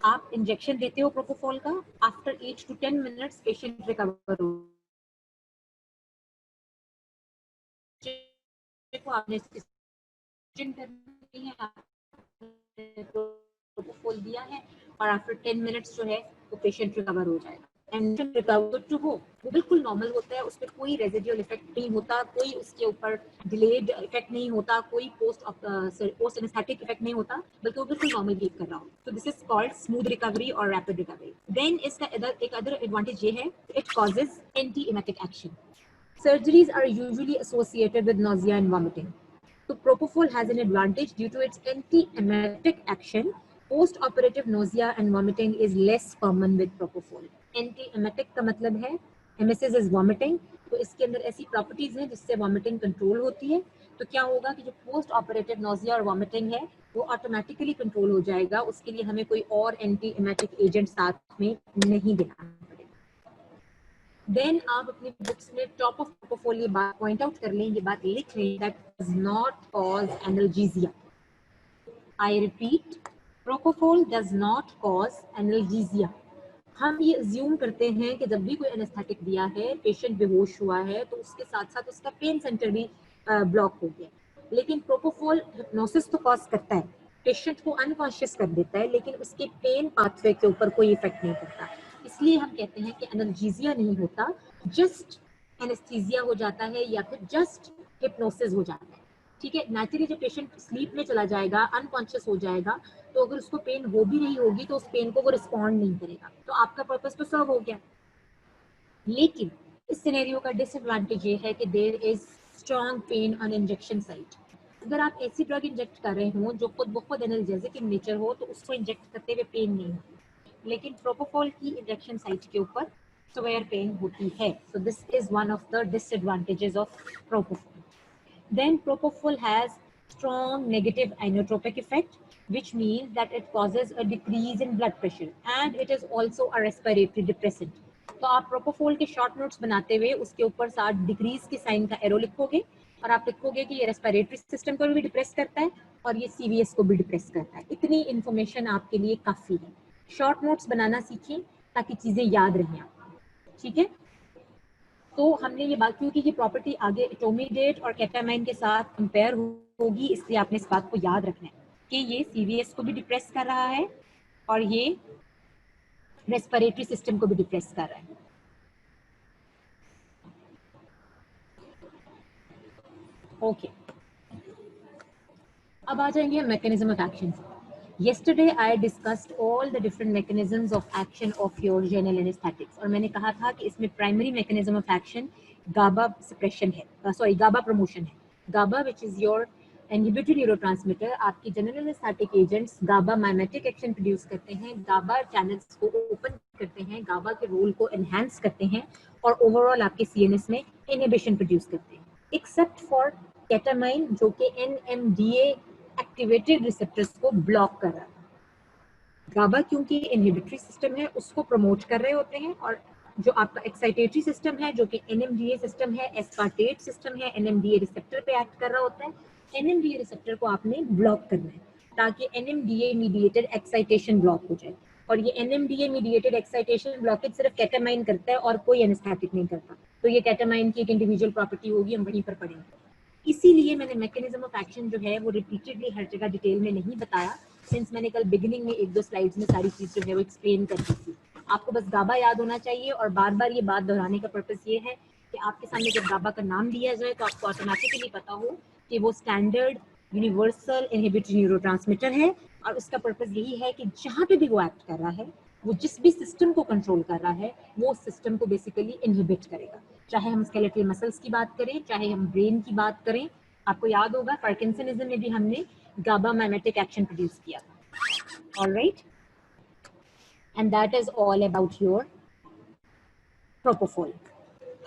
आप इंजेक्शन देते हो प्रोपोफॉल का, after 8 to 10 minutes patient recover हो, को आपने करनी है, प्रोपोफॉल दिया है और आफ्टर 10 मिनट्स जो है वो पेशेंट रिकवर हो जाएगा। एंड रिकवर जो हो वो बिल्कुल नॉर्मल होता है, उस पर कोई रेजिडुअल इफेक्ट नहीं होता, कोई उसके ऊपर डिलेड इफेक्ट नहीं होता, कोई पोस्ट एनेस्थेटिक इफेक्ट नहीं होता, बल्कि वो बिल्कुल नॉर्मल बिहेव कर रहा हो। तो this is called smooth recovery और रैपिड रिकवरी। देन इसका एक अदर एडवांटेज ये है, it causes anti emetic action. Surgeries are usually associated with nausea and vomiting. So propofol has an advantage due to its anti-emetic action. Post-operative nausea and vomiting is less common with propofol. Anti-emetic का मतलब है emesis is vomiting, तो इसके अंदर ऐसी properties हैं जिससे vomiting control होती है। तो क्या होगा कि जो पोस्ट ऑपरेटिव नोजिया और वॉमिटिंग है वो ऑटोमेटिकली कंट्रोल हो जाएगा, उसके लिए हमें कोई और एंटी एमेटिक एजेंट साथ में नहीं देना। देन आप अपनी बुक्स में टॉप ऑफ प्रोपोफॉल ये बात पॉइंट आउट कर लें, ये बात लिख लें, that does not cause analgesia. I repeat, propofol does not cause analgesia. हम ये अज्यूम करते हैं कि जब भी कोई एनेस्थेटिक दिया है, पेशेंट बेहोश हुआ है, तो उसके साथ साथ उसका पेन सेंटर भी ब्लॉक हो गया, लेकिन प्रोपोफॉल हिप्नोसिस तो कॉज करता है, पेशेंट को अनकॉन्शियस कर देता है, लेकिन उसके पेन पाथवे के ऊपर कोई इफेक्ट नहीं करता। इसलिए हम कहते हैं कि एनाल्जेसिया नहीं होता, जस्ट एनेस्थीसिया हो जाता है या फिर जस्ट हिप्नोसिस हो जाता है। ठीक है, नेचुरली जब पेशेंट स्लीप में चला जाएगा, अनकॉन्शियस हो जाएगा, तो अगर उसको पेन हो भी रही होगी तो उस पेन को वो रिस्पॉन्ड नहीं करेगा, तो आपका पर्पस तो सर्व हो गया। लेकिन इस सिनेरियो का डिसएडवांटेज ये है कि there is strong pain on injection site. अगर आप ऐसी ड्रग इंजेक्ट कर रहे हो जो खुद बहुत एनाल्जेसिक इन नेचर हो, तो उसको इंजेक्ट करते हुए पेन नहीं होती, लेकिन प्रोपोफॉल की इंजेक्शन साइट के ऊपर severe पेन होती है। So this is one of the disadvantages of propofol. Then propofol has strong negative inotropic effect, which means that it causes a decrease in blood pressure and it is also a respiratory depressant. तो आप propofol के short notes बनाते हुए उसके ऊपर साथ decrease के sign का एरो लिखोगे और आप लिखोगे कि ये रेस्पिरेटरी सिस्टम को भी डिप्रेस करता है और ये सीवीएस को भी डिप्रेस करता है। इतनी इंफॉर्मेशन आपके लिए काफी है। शॉर्ट नोट्स बनाना सीखें ताकि चीजें याद रहें आपको, ठीक है। तो हमने ये बात, क्योंकि ये प्रॉपर्टी आगे एटोमीडेट और केटामाइन के साथ कंपेयर होगी, इसलिए आपने इस बात को याद रखना है कि ये सीवीएस को भी डिप्रेस कर रहा है और ये रेस्पिरेटरी सिस्टम को भी डिप्रेस कर रहा है। ओके, अब आ जाएंगे mechanism of action. Yesterday I discussed all the different mechanisms of action of your general anesthetics, और मैंने कहा था कि इसमें primary mechanism of action GABA suppression है, GABA promotion है। GABA which is your inhibitory neurotransmitter, आपकी general anaesthetic agents GABA mimetic action produce करते हैं, GABA चैनल्स को ओपन करते हैं, GABA के रोल को एनहांस करते हैं और ओवरऑल आपके CNS में इनहिबिशन प्रोड्यूस करते हैं, एक्सेप्ट फॉर केटामाइन जो कि NMDA एक्टिवेटेड रिसेप्टर्स को ब्लॉक कर रहा है। GABA क्योंकि इनहिबिटरी सिस्टम है उसको प्रमोट कर रहे होते हैं, और जो आपका एक्साइटेटरी सिस्टम है जो कि NMDA सिस्टम है, एस्पार्टेट सिस्टम है, NMDA रिसेप्टर पे एक्ट कर रहा होता है। NMDA रिसेप्टर को आपने ब्लॉक करना है ताकि NMDA मीडिएटेड एक्साइटेशन ब्लॉक हो जाए, और ये NMDA मीडिएटेड एक्साइटेशन ब्लॉकेज सिर्फ केटामाइन करता है और कोई एनेस्थेटिक नहीं करता। तो ये केटामाइन की एक इंडिविजुअल प्रॉपर्टी होगी, हम वहीं पर पढ़ेंगे। इसीलिए मैंने मैकेनिज्म ऑफ एक्शन जो है वो रिपीटेडली हर जगह डिटेल में नहीं बताया, सिंस मैंने कल बिगिनिंग में 1-2 स्लाइड्स में सारी चीज जो है वो एक्सप्लेन कर दी थी। आपको बस GABA याद होना चाहिए, और बार बार ये बात दोहराने का पर्पस ये है कि आपके सामने जब गाबा का नाम लिया जाए तो आपको ऑटोमेटिकली पता हो कि वो स्टैंडर्ड यूनिवर्सल इनहिबिटरी न्यूरोट्रांसमीटर है और उसका पर्पस यही है कि जहाँ पे भी वो एक्ट कर रहा है, वो जिस भी सिस्टम को कंट्रोल कर रहा है, वो सिस्टम को बेसिकली इनहिबिट करेगा। चाहे हम स्केलेटल मसल्स की बात करें, चाहे हम ब्रेन की बात करें। आपको याद होगा पार्किंसनिज्म में भी हमने गाबा माइमेटिक एक्शन प्रोड्यूस किया था। Alright, and that is all about your propofol.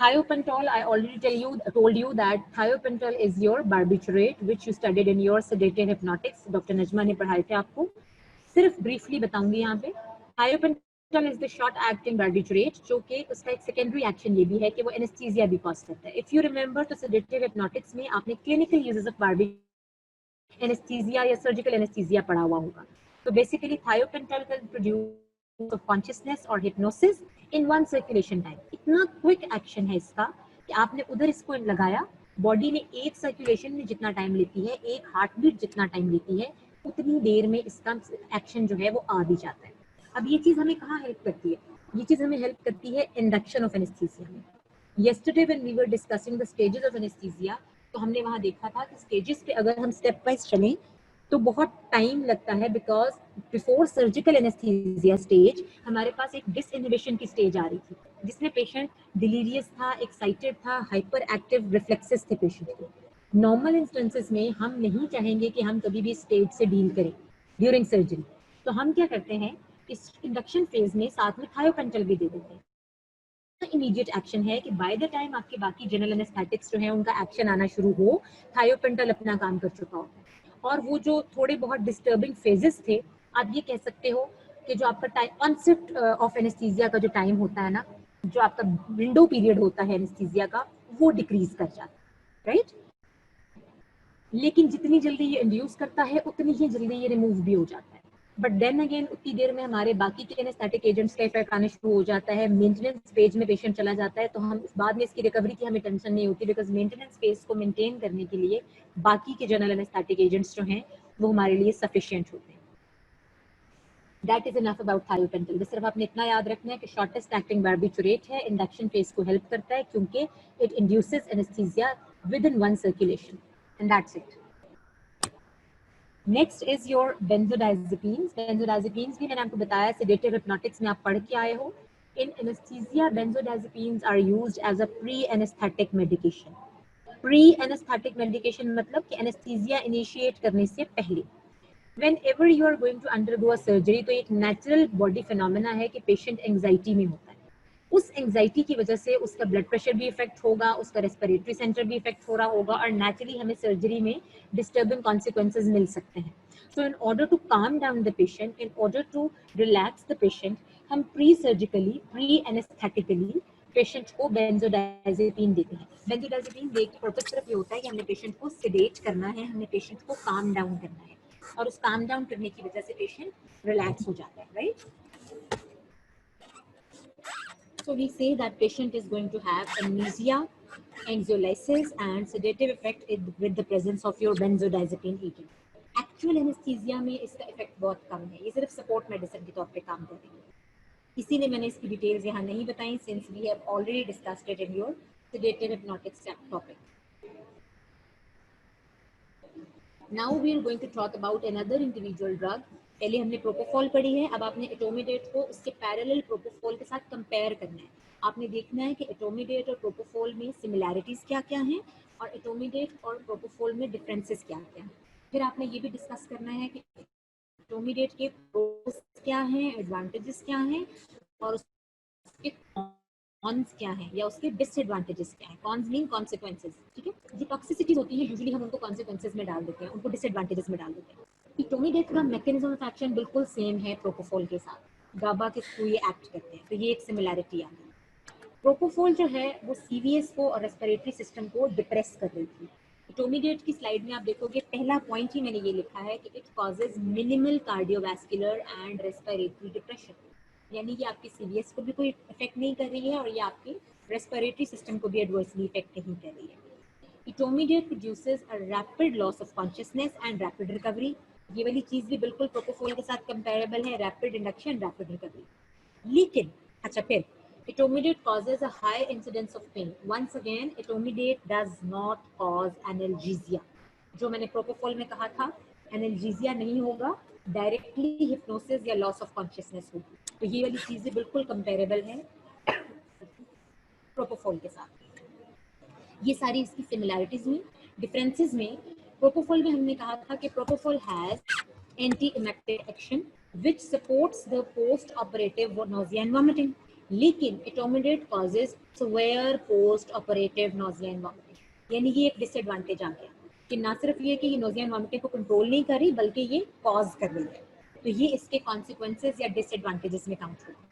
Thiopental, I already told you that thiopental is your barbiturate which you studied in your sedative hypnotics. Dr. Najma ने पढ़ाए थे आपको, सिर्फ briefly बताऊंगी यहाँ पे। Thiopental is the short acting barbiturate जो कि उसका एक secondary action ये भी है कि वो anesthesia भी cause करता है। If you remember तो sedative hypnotics में आपने clinical uses of barbiturate anesthesia या surgical anesthesia पढ़ा हुआ होगा। तो basically thiopental can produce of consciousness और hypnosis in one circulation time। इतना क्विक एक्शन है इसका कि आपने उधर इसको लगाया, बॉडी में एक सर्कुलेशन में जितना टाइम लेती है, एक हार्ट बीट जितना टाइम लेती है, उतनी देर में इसका एक्शन जो है वो आ भी जाता है। अब ये चीज हमें कहाँ हेल्प करती है? ये चीज हमें हेल्प करती है इंडक्शन ऑफ एनेस्थीसिया में। yesterday when we were discussing the stages of anesthesia, तो हमने वहां देखा था कि स्टेजेस पे अगर हम स्टेप वाइज चलें तो बहुत टाइम लगता है, because before surgical anaesthesia stage हमारे पास एक डिसइनहिबिशन की स्टेज आ रही थी जिसमें पेशेंट डिलीरियस था, एक्साइटेड था, हाइपर एक्टिव रिफ्लेक्सेस थे पेशेंट के। नॉर्मल इंस्टेंसेस में हम नहीं चाहेंगे कि हम कभी भी स्टेज से डील करें ड्यूरिंग सर्जरी, तो हम क्या करते हैं, इस इंडक्शन फेज में साथ में थायोपेंटल भी दे देते हैं। इमीडिएट एक्शन है कि बाय द टाइम आपके बाकी जनरल एनेस्थेटिक्स जो है उनका एक्शन आना शुरू हो, थायोपेंटल अपना काम कर चुका हो। और वो जो थोड़े बहुत डिस्टर्बिंग फेजेस थे, आप ये कह सकते हो कि जो आपका टाइम ऑनसेट ऑफ एनेस्थीसिया का जो टाइम होता है ना, जो आपका विंडो पीरियड होता है एनेस्थीसिया का, वो डिक्रीज कर जाता है, राइट। लेकिन जितनी जल्दी ये इंड्यूस करता है उतनी ही जल्दी ये रिमूव भी हो जाता है। बट देन अगेन उतनी देर में हमारे बाकी के एनेस्थेटिक एजेंट्स का इफेक्ट आने शुरू हो जाता है, मेंटेनेंस फेज में पेशेंट चला जाता है, तो हम बाद में इसकी रिकवरी की हमें टेंशन नहीं होती, बिकॉज मेंटेनेंस फेज को मेंटेन करने के लिए बाकी के जनरल एनेस्थेटिक एजेंट्स जो हैं वो हमारे लिए सफिशिएंट होते हैं। That is enough about thiopental. बस सिर्फ आपने इतना याद रखना है कि शॉर्टेस्ट एक्टिंग बार्बिटुरेट है, इंडक्शन फेज को हेल्प करता है क्योंकि it induces anaesthesia with in one circulation, and that's it. Next is your benzodiazepines. Benzodiazepines भी मैंने आपको बताया सेडेटिव हिप्नोटिक्स में आप पढ़ के आए हो। In anaesthesia benzodiazepines are used as a pre anaesthetic medication. Pre anaesthetic medication मतलब कि एनेस्थीसिया इनिशिएट करने से पहले। Whenever you are going to undergo a surgery, तो एक नेचुरल बॉडी फिनोमेना है कि पेशेंट एंजाइटी में होता है। उस एंजाइटी की वजह से उसका ब्लड प्रेशर भी इफेक्ट होगा, उसका रेस्पिरेटरी सेंटर भी इफेक्ट हो रहा होगा, और नेचुरली हमें सर्जरी में डिस्टर्बिंग कॉन्सिक्वेंसेज मिल सकते हैं। So in order to calm down the patient, in order to relax the patient, हम pre surgically, pre anaesthetically patient को बेंजोडाइजेपिन देते हैं। बेंजोडाइजेपिन देने का पर्पस सिर्फ ये होता है कि हमने पेशेंट को सेडेट करना है, हमने पेशेंट को काम डाउन करना है, और उस काम डाउन करने की वजह से पेशेंट रिलैक्स हो जाता है, right. So we say that patient is going to have amnesia, anxiolysis and sedative effect with the presence of your benzodiazepine agent. Actual anaesthesia में इसका इफेक्ट बहुत कम है, ये सिर्फ सपोर्ट मेडिसिन के तौर पे काम कर रही है, इसीलिए मैंने इसकी डिटेल्स यहाँ नहीं बताई, since we have already discussed it in your sedative hypnotics topic. Now we are going to talk about another individual drug. पहले हमने प्रोपोफॉल पढ़ी है, अब आपने एटोमिडेट को उसके पैरेलल प्रोपोफॉल के साथ कंपेयर करना है। आपने देखना है कि एटोमिडेट और प्रोपोफॉल में सिमिलैरिटीज क्या क्या हैं और एटोमिडेट और प्रोपोफॉल में डिफरेंसेस क्या क्या हैं। फिर आपने ये भी डिस्कस करना है कि एटोमिडेट के प्रोस क्या हैं, एडवांटेजेस क्या हैं, और उसके कॉन्स क्या हैं या उसके डिसएडवांटेजेस क्या हैं। कॉन्स मीन कॉन्सिक्वेंसेस, ठीक है। जो टॉक्सिसिटी होती है यूजुअली हम उनको कॉन्सिक्वेंसेस में डाल देते हैं, उनको डिसएडवांटेजेस में डाल देते हैं। एटोमिडेट का मैकेनिज्म ऑफ एक्शन बिल्कुल सेम है प्रोपोफॉल के साथ, गाबा के थ्रू ये एक्ट करते हैं, तो ये एक सिमिलैरिटी आ गई। प्रोपोफॉल जो है वो सीवीएस को और रेस्पिरेटरी सिस्टम को डिप्रेस कर रही थी। एटोमिडेट की स्लाइड में आप देखोगे पहला पॉइंट ही मैंने ये लिखा है कि it causes minimal cardiovascular and respiratory depression, यानी कि आपकी सीवीएस को भी कोई इफेक्ट नहीं कर रही है और ये आपकी रेस्पिरेटरी सिस्टम को भी एडवर्सली इफेक्ट नहीं कर रही है। Etomidate produces a rapid loss of consciousness and rapid recovery. ये वाली चीज भी बिल्कुल प्रोपोफॉल के साथ कंपेरेबल है, रैपिड इंडक्शन, रैपिड रिकवरी। लेकिन अच्छा, फिर Etomidate causes a high incidence of pain. Once again, etomidate does not cause analgesia. जो मैंने प्रोपोफॉल में कहा था, एनाल्जीसिया नहीं होगा, डायरेक्टली हिप्नोसिस या लॉस ऑफ कॉन्शियसनेस होगी. तो ये वाली चीजें बिल्कुल कंपेरेबल है प्रोपोफॉल के साथ. ये सारी इसकी सिमिलैरिटीज हुई. डिफरेंसेस में प्रोपोफॉल में हमने कहा था कि प्रोपोफॉल हैज एंटी इमेक्टिव action which supports the post operative nausea and vomiting. लेकिन etomidate causes severe post operative nausea and vomiting. यानी ये एक डिसएडवांटेज आ गया कि ना सिर्फ ये कि ये nausea and vomiting को कंट्रोल नहीं कर रही बल्कि ये कॉज कर रही है. तो ये इसके कॉन्सिक्वेंसेज या डिसएडवांटेजेस में काउंट होगा.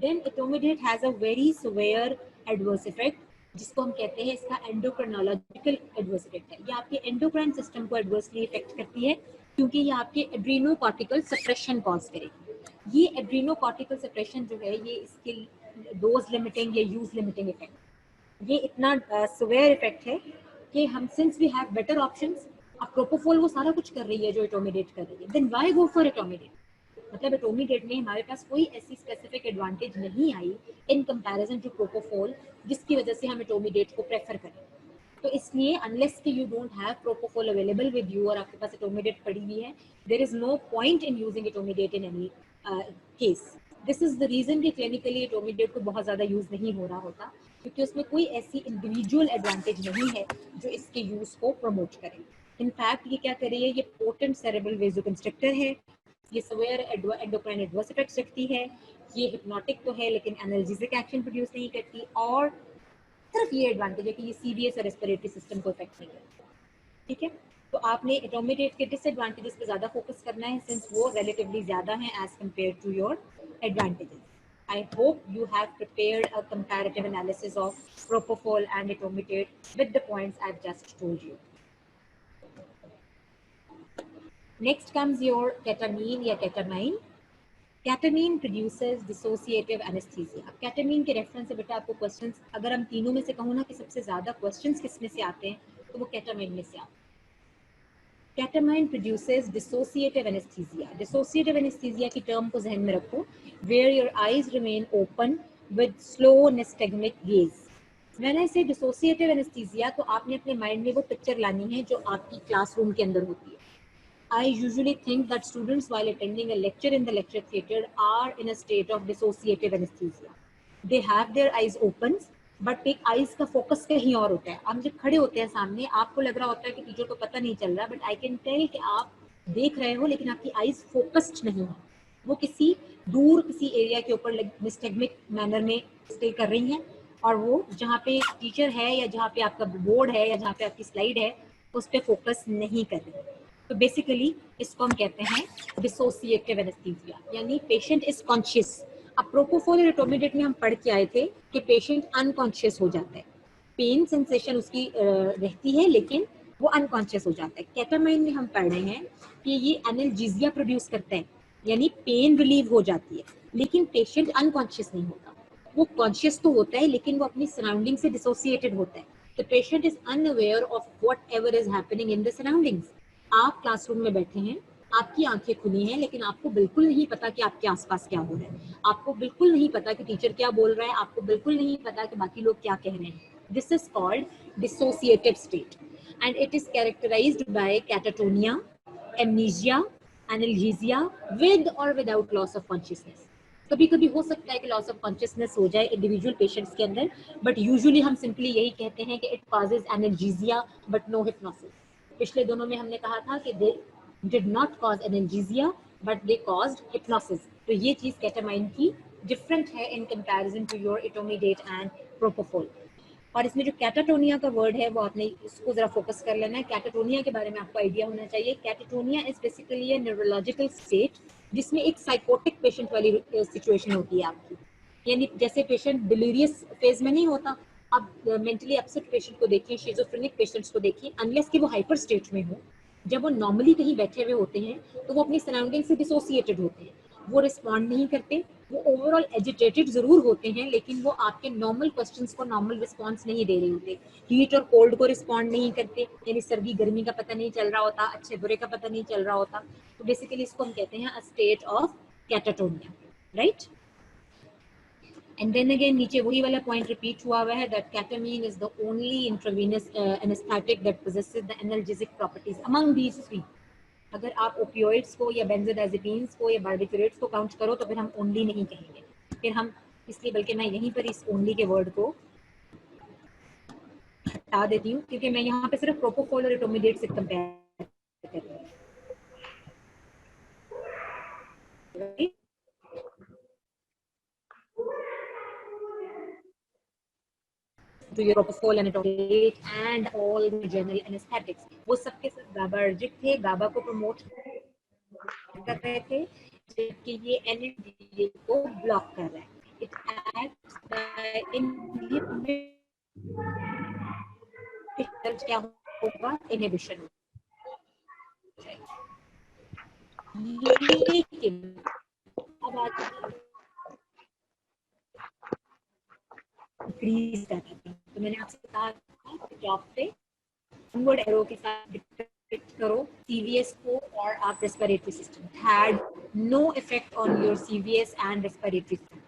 Then etomidate has a very severe adverse effect जिसको हम कहते हैं इसका एंडोक्राइनोलॉजिकल एडवर्स इफेक्ट है. ये आपके एंडोक्राइन सिस्टम को एडवर्सली इफेक्ट करती है क्योंकि ये आपके एड्रीनोकॉर्टिकल सप्रेशन कॉज करेगी. ये एड्रीनोकॉर्टिकल सप्रेशन जो है ये इसके डोज लिमिटिंग या यूज लिमिटिंग इफेक्ट, ये इतना सिवियर इफेक्ट है कि हम since we have better options, अब प्रोपोफॉल वो सारा कुछ कर रही है जो एटोमिडेट कर रही है, then why go for etomidate. मतलब एटोमिडेट में हमारे पास कोई ऐसी स्पेसिफिक एडवांटेज नहीं आई इन कंपैरिजन टू प्रोपोफॉल जिसकी वजह से हम एटोमिडेट को प्रेफर करें. तो इसलिए अनलेस कि you don't have propofol available with you और आपके पास एटोमिडेट पड़ी हुई है, there is no point in using etomidate in any case. This is the reason कि क्लिनिकली एटोमिडेट को बहुत ज़्यादा यूज़ नहीं हो रहा होता क्योंकि उसमें कोई ऐसी इंडिविजुअल एडवांटेज नहीं है जो इसके यूज़ को प्रमोट करे. इनफैक्ट ये क्या कर रही है, ये पोटेंट सेरेब्रल वेजोकंस्ट्रिक्टर है, ये सवेयर एंडोक्राइन एडवर्स इफेक्ट्स रखती है, ये हिप्नोटिक तो है लेकिन एनाल्जेसिक एक्शन प्रोड्यूस नहीं करती, और सिर्फ ये एडवांटेज है कि ये सीवीएस और रेस्पिरेटरी सिस्टम को इफेक्ट नहीं करती. ठीक है, तो आपने एटोमिडेट के डिसएडवांटेजेस पे ज़्यादा फोकस करना है सिंस वो रिलेटिवली ज़्यादा हैं as compare to your advantages. I hope you have prepared a comparative analysis of propofol and etomidate with the points I've just told you. Next comes your ketamine या ketamine. Ketamine produces dissociative anesthesia. अब ketamine के reference से बेटा आपको questions, अगर हम तीनों में से कहूँ ना कि सबसे ज़्यादा क्वेश्चंस किस में से आते हैं तो वो ketamine में से आते हैं. Ketamine produces dissociative anesthesia. Dissociative anesthesia की टर्म को जहन में रखो, where your eyes remain open with slow nystagmic gaze. When I say dissociative anesthesia, तो आपने अपने माइंड में वो पिक्चर लानी है जो आपकी क्लासरूम के अंदर होती है. I usually think that students while attending a lecture in the lecture theatre are in a state of dissociative anesthesia. They have their eyes open, but एक आइज का फोकस कहीं और होता है. आप जब खड़े होते हैं सामने, आपको लग रहा होता है कि टीचर को पता नहीं चल रहा, बट आई कैन टेल कि आप देख रहे हो लेकिन आपकी आइज फोकस्ड नहीं है, वो किसी दूर किसी एरिया के ऊपर निस्टेग्मिक मैनर में स्टे कर रही हैं, और वो जहाँ पे टीचर है या जहाँ पे आपका बोर्ड है या जहाँ पे आपकी स्लाइड है उस पर फोकस नहीं कर रही. तो बेसिकली इसको हम कहते हैं डिसोसिएटिव एनेस्थीसिया, यानी पेशेंट इज कॉन्शियस. अब प्रोपोफॉल और एटोमिडेट में हम पढ़ के आए थे कि पेशेंट अनकॉन्शियस हो जाता है, पेन सेंसेशन उसकी रहती है लेकिन वो अनकॉन्शियस हो जाता है. केटामाइन में हम पढ़ रहे हैं कि ये एनाल्जेसिया प्रोड्यूस करता है, यानी पेन रिलीव हो जाती है लेकिन पेशेंट अनकॉन्शियस नहीं होता. वो कॉन्शियस तो होता है लेकिन वो अपनी सराउंडिंग से डिसोसिएटेड होता है. The patient is unaware of what ever is happening in the surroundings. आप क्लासरूम में बैठे हैं, आपकी आंखें खुली हैं लेकिन आपको बिल्कुल नहीं पता कि आपके आसपास क्या हो रहा है, आपको बिल्कुल नहीं पता कि टीचर क्या बोल रहा है, आपको बिल्कुल नहीं पता कि बाकी लोग क्या कह रहे हैं. This is called dissociated state and it is characterised by catatonia, amnesia, analgesia with और विदाउट लॉस ऑफ कॉन्शियसनेस. कभी कभी हो सकता है कि लॉस ऑफ कॉन्शियसनेस हो जाए इंडिविजुअल पेशेंट्स के अंदर, बट यूजुअली हम सिंपली यही कहते हैं कि it causes analgesia but no hypnosis. पिछले दोनों में हमने कहा था कि they did not cause analgesia but they caused hypnosis. तो ये चीज केटामाइन की डिफरेंट है in comparison to your etomidate and propofol. और इसमें जो कैटाटोनिया का वर्ड है वो आपने इसको जरा फोकस कर लेना है. कैटाटोनिया के बारे में आपको आइडिया होना चाहिए. Catatonia is basically A neurological state जिसमें एक साइकोटिक पेशेंट वाली सिचुएशन होती है आपकी, यानी जैसे पेशेंट डिलीरियस फेज में नहीं होता. अब मेंटली अपसेट पेशेंट को देखिए, शिजोफ्रेनिक पेशेंट्स को देखिए, अनलेस कि वो हाइपर स्टेट में हो, जब वो नॉर्मली कहीं बैठे हुए होते हैं तो वो अपनी सराउंडिंग से डिसोसिएटेड होते हैं, वो रिस्पॉन्ड नहीं करते, वो ओवरऑल एजिटेटेड जरूर होते हैं लेकिन वो आपके नॉर्मल क्वेश्चंस को नॉर्मल रिस्पॉन्स नहीं दे रहे होते. हीट और कोल्ड को रिस्पॉन्ड नहीं करते, यानी सर्दी गर्मी का पता नहीं चल रहा होता, अच्छे बुरे का पता नहीं चल रहा होता. तो बेसिकली इसको हम कहते हैं a state of catatonia, right. And then again नीचे वही वाला पॉइंट रिपीट हुआ है that ketamine is the only intravenous anaesthetic that possesses the analgesic properties among these three. अगर आप ओपियोइड्स को या बेंजोडाइजेपिन्स को या बार्बिटूरेट्स को काउंट करो तो फिर हम ओनली नहीं कहेंगे, फिर हम इसलिए बल्कि मैं यहीं पर इस ओनली के वर्ड को हटा देती हूँ क्योंकि मैं यहाँ पे सिर्फ प्रोपोफॉल और इटोमिडेट से कंपेयर कर रही हूँ। To your propofol and etomidate and all the general anesthetics, वो सबके सब गाबार्जिक थे, गाबा को प्रमोट कर रहे थे, जबकि ये एनएमडीए को ब्लॉक कर रहा है। इट एक्ट्स बाय इनहिबिशन, क्या होगा, इनहिबिशन। लेकिन अब इंक्रीज कर रही है, तो मैंने आपसे कहा था जॉब पे डाउनवर्ड एरो के साथ डिटेक्ट करो सीवीएस को और आप respiratory system had no effect on your CVS and respiratory system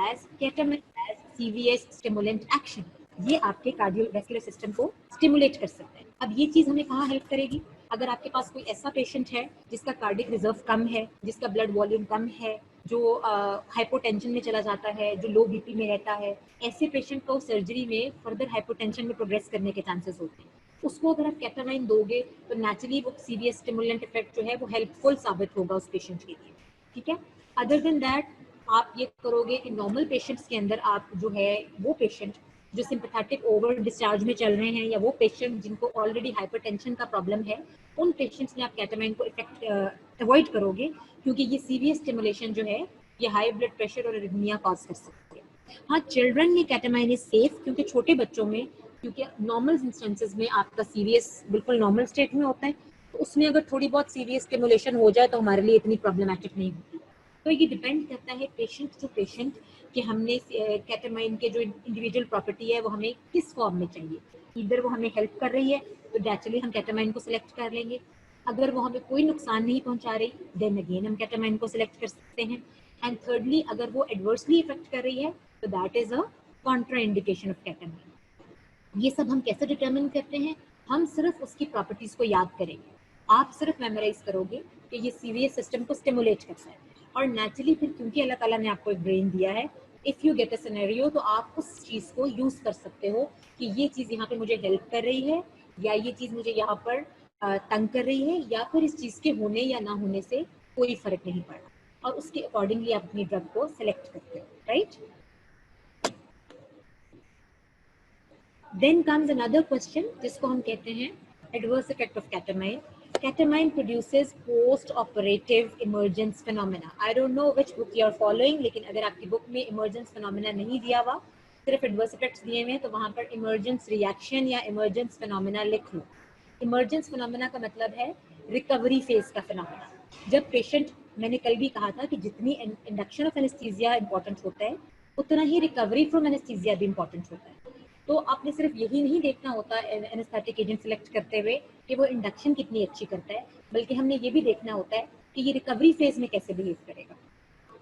as ketamine as CVS stimulant action, ये आपके कार्डियोवैस्कुलर सिस्टम को स्टिमुलेट कर सकता है। अब ये चीज हमें कहाँ हेल्प करेगी? अगर आपके पास कोई ऐसा पेशेंट है जिसका कार्डिक रिजर्व कम है, जिसका ब्लड वॉल्यूम कम है, जो हाइपोटेंशन में चला जाता है, जो लो बीपी में रहता है, ऐसे पेशेंट को सर्जरी में फर्दर हाइपोटेंशन में प्रोग्रेस करने के चांसेस होते हैं। उसको अगर आप केटामाइन दोगे तो नेचुरली वो सीवीएस स्टिमुलेंट इफेक्ट जो है वो हेल्पफुल साबित होगा उस पेशेंट के लिए, ठीक है। अदर देन दैट आप ये करोगे कि नॉर्मल पेशेंट्स के अंदर आप जो है वो पेशेंट जो सिंपैथेटिक ओवर डिस्चार्ज में चल रहे हैं या वो पेशेंट जिनको ऑलरेडी हाइपरटेंशन का प्रॉब्लम है, उन पेशेंट्स में आप केटामाइन को इफेक्ट अवॉइड करोगे क्योंकि ये सीवीएस स्टिमुलेशन जो है ये हाई ब्लड प्रेशर और एरिथमिया कॉज कर सकती है। हाँ, चिल्ड्रन में केटामाइन इज सेफ क्योंकि छोटे बच्चों में, क्योंकि नॉर्मल इंस्टेंसेस में आपका सीवीएस बिल्कुल नॉर्मल स्टेट में होता है, तो उसमें अगर थोड़ी बहुत सीवीएस स्टिमुलेशन हो जाए तो हमारे लिए इतनी प्रॉब्लमैटिक नहीं होती। तो ये डिपेंड करता है पेशेंट टू पेशेंट कि हमने केटामाइन के जो इंडिविजुअल प्रॉपर्टी है वो हमें किस फॉर्म में चाहिए। इधर वो हमें हेल्प कर रही है तो नेचुरली हम केटामाइन को सिलेक्ट कर लेंगे, अगर वो हमें कोई नुकसान नहीं पहुंचा रही देन अगेन हम केटामाइन को सिलेक्ट कर सकते हैं। एंड थर्डली अगर वो एडवर्सली इफेक्ट कर रही है तो that is a Contra indication of ketamine. ये सब हम कैसे डिटरमिन करते हैं? हम सिर्फ उसकी प्रॉपर्टीज को याद करेंगे, आप सिर्फ मेमोराइज करोगे कि ये सीवीएस सिस्टम को स्टिमुलेट करता है और नेचुरली फिर क्योंकि अल्लाह ताला ने आपको एक ब्रेन दिया है, if you get a scenario तो आप उस चीज़ को यूज़ कर सकते हो कि ये चीज़ यहाँ पे मुझे हेल्प कर रही है या ये चीज़ मुझे यहाँ पर तंग कर रही है या फिर इस चीज़ के होने या ना होने से कोई फर्क नहीं पड़ा, और उसके अकॉर्डिंगली आप अपनी ड्रग को सिलेक्ट करते हो, right. Then comes another question जिसको हम कहते हैं adverse effect of ketamine. Ketamine produces post-operative emergence phenomena. I don't know which book you are following, लेकिन अगर आपकी बुक में emergence phenomena नहीं दिया हुआ, सिर्फ adverse effects दिए हुए हैं, तो वहाँ पर emergence reaction या emergence phenomena लिख लो। emergence phenomena का मतलब है recovery phase का phenomena। जब पेशेंट, मैंने कल भी कहा था कि जितनी इंडक्शन ऑफ एनेस्थीसिया इंपॉर्टेंट होता है उतना ही रिकवरी फ्रॉम एनेस्थीसिया भी इंपॉर्टेंट होता है। तो आपने सिर्फ यही नहीं देखना होता एनेस्थेटिक एजेंट सिलेक्ट करते हुए कि वो इंडक्शन कितनी अच्छी करता है, बल्कि हमने ये भी देखना होता है कि ये रिकवरी फेज में कैसे बिहेव करेगा।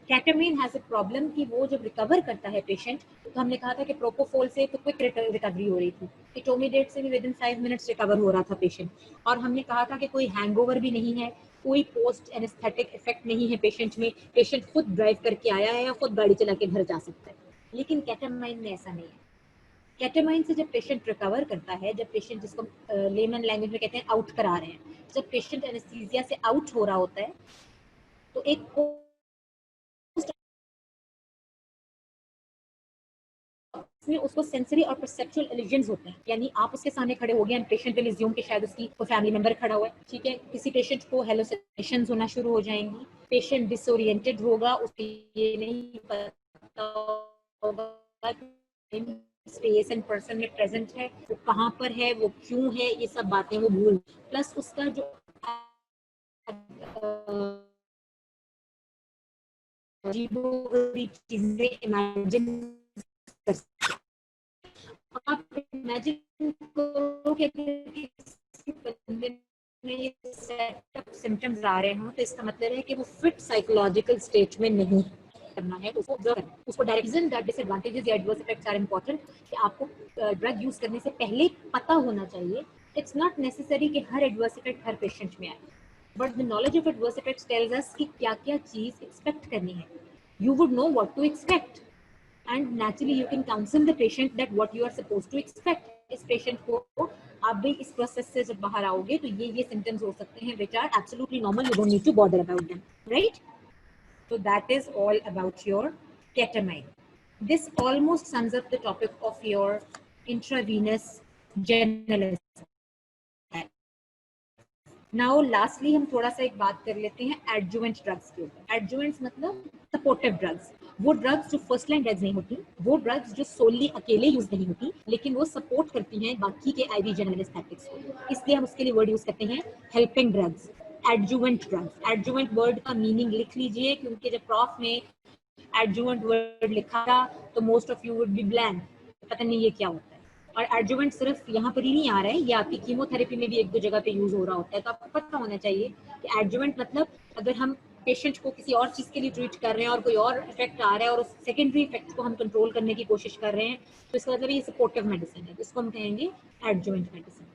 केटामाइन हैज अ प्रॉब्लम कि वो जब रिकवर करता है पेशेंट, तो हमने कहा था कि प्रोपोफोल से तो क्विक रिकवरी हो रही थी, इटोमिडेट से भी विद इन 5 मिनट्स रिकवर हो रहा था पेशेंट, और हमने कहा था कि कोई हैंगओवर भी नहीं है, कोई पोस्ट एनेस्थेटिक इफेक्ट नहीं है पेशेंट में, पेशेंट खुद ड्राइव करके आया है या खुद गाड़ी चला के घर जा सकता है। लेकिन केटामाइन में ऐसा नहीं है। केटामाइन से जब पेशेंट रिकवर करता है, जब पेशेंट, जिसको लेमन लैंग्वेज में कहते हैं आउट करा रहे हैं, जब पेशेंट एनेस्थीसिया से आउट हो रहा होता है तो एक में उसको सेंसरी और परसेप्चुअल इल्यूजन्स होते हैं, यानी आप उसके सामने खड़े हो गए एंड पेशेंट विल अज्यूम कि शायद उसकी कोई फैमिली मेंबर खड़ा हुआ है, ठीक है। किसी पेशेंट को हेलुसिनेशंस होना शुरू हो जाएंगी, पेशेंट डिसोरिएंटेड होगा, उसको ये नहीं पता होगा स्पेस एंड पर्सन में प्रेजेंट है, वो कहाँ पर है, वो क्यों है, ये सब बातें वो भूल, प्लस उसका जो चीजें इमेजिन कर, आप इमेजिन करो कि किसी बंदे में ये सेट ऑफ सिम्टम्स आ रहे हों तो इसका मतलब है कि वो फिट साइकोलॉजिकल स्टेट में नहीं है, करना है तो उसको ऑब्जर्व करना है, उसको डायरेक्शन दैट डिसएडवांटेजेस या एडवर्स इफेक्ट्स आर इंपॉर्टेंट कि आपको ड्रग यूज करने से पहले पता होना चाहिए. इट्स नॉट नेसेसरी कि हर एडवर्स इफेक्ट हर पेशेंट में आए, but the knowledge of adverse effects tells us कि क्या क्या चीज एक्सपेक्ट करनी है. You would know what to expect, and naturally you can counsel the patient that what you are supposed to expect. इस patient को आप भी इस प्रोसेस से जब बाहर आओगे तो ये सिम्टम्स हो सकते हैं which are absolutely normal, you don't need to bother about them, right? So that is all about your ketamine. This almost sums up the topic of your intravenous general anesthesia. Now lastly हम थोड़ा सा एक बात कर लेते हैं adjuvant drugs के ऊपर. एडजुवेंट्स मतलब सपोर्टिव ड्रग्स. वो ड्रग्स जो फर्स्ट लाइन ड्रग्स नहीं होती, वो ड्रग्स जो सोली अकेले यूज नहीं होती, लेकिन वो सपोर्ट करती हैं बाकी के आईवी जनरल एनेस्थेटिक्स को. इसलिए हम उसके लिए वर्ड यूज करते हैं helping drugs, adjuvant drugs. Adjuvant word का मीनिंग लिख लीजिए, क्योंकि जब प्रॉफ में एडजुवेंट वर्ड लिखा था तो most of you would be blank, पता नहीं ये क्या होता है. और एडजुवेंट सिर्फ यहाँ पर ही नहीं आ रहा है, ये आपकी कीमोथेरेपी में भी एक दो जगह पे यूज हो रहा होता है. तो आपको पता होना चाहिए कि एडजुवेंट मतलब अगर हम पेशेंट को किसी और चीज के लिए ट्रीट कर रहे हैं और कोई और इफेक्ट आ रहा है और उस सेकेंडरी इफेक्ट को हम कंट्रोल करने की कोशिश कर रहे हैं, तो इसका मतलब ये सपोर्टिव मेडिसिन है, इसको हम कहेंगे एडजुवेंट मेडिसिन.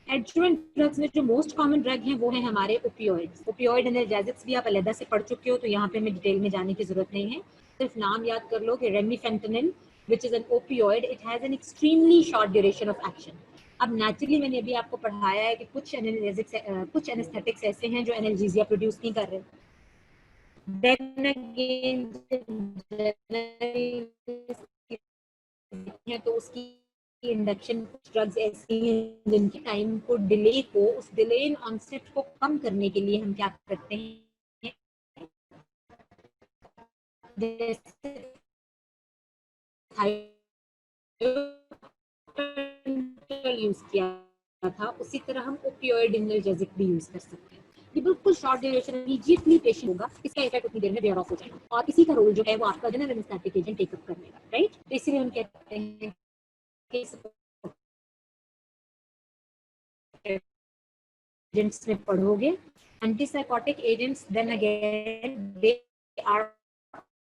एडजुवेंट ड्रग्स में जो मोस्ट कॉमन ड्रग हैं वो है हमारे ओपियोइड्स. ओपियोइड एनाल्जेसिक्स भी आप अलग से पढ़ चुके हो, तो यहाँ पे मैं डिटेल में जाने की जरूरत नहीं है. सिर्फ नाम याद कर लो कि रेमिफेंटेनिल, which is an opioid, it has an extremely short duration of action. अब नेचुरली मैंने अभी आपको पढ़ाया है कि कुछ कुछ एनेस्थेटिक्स ऐसे हैं जो एनाल्जेसिया प्रोड्यूस नहीं कर रहे. देन अगेन तो उसकी इंडक्शन ड्रग्स ऐसी हैं जिनके टाइम को डिले को, उस डिले इन ऑनसेट को कम करने के लिए हम क्या करते हैं, जैसे यूज किया था उसी तरह हम ओपियोइड एनाल्जेसिक भी यूज कर सकते हैं. ये बिल्कुल शॉर्ट ड्यूरेशन, इमीडिएटली पेशेंट होगा, इसका इफेक्ट उतनी देर में वेयर ऑफ हो जाएगा, और इसी का रोल जो है वो आपका जनरल एनेस्थेटिक एजेंट टेकअप करने का, राइट? तो इसीलिए हम कहते हैं कि एजेंट्स में पढ़ोगे antipsychotic agents, then again they are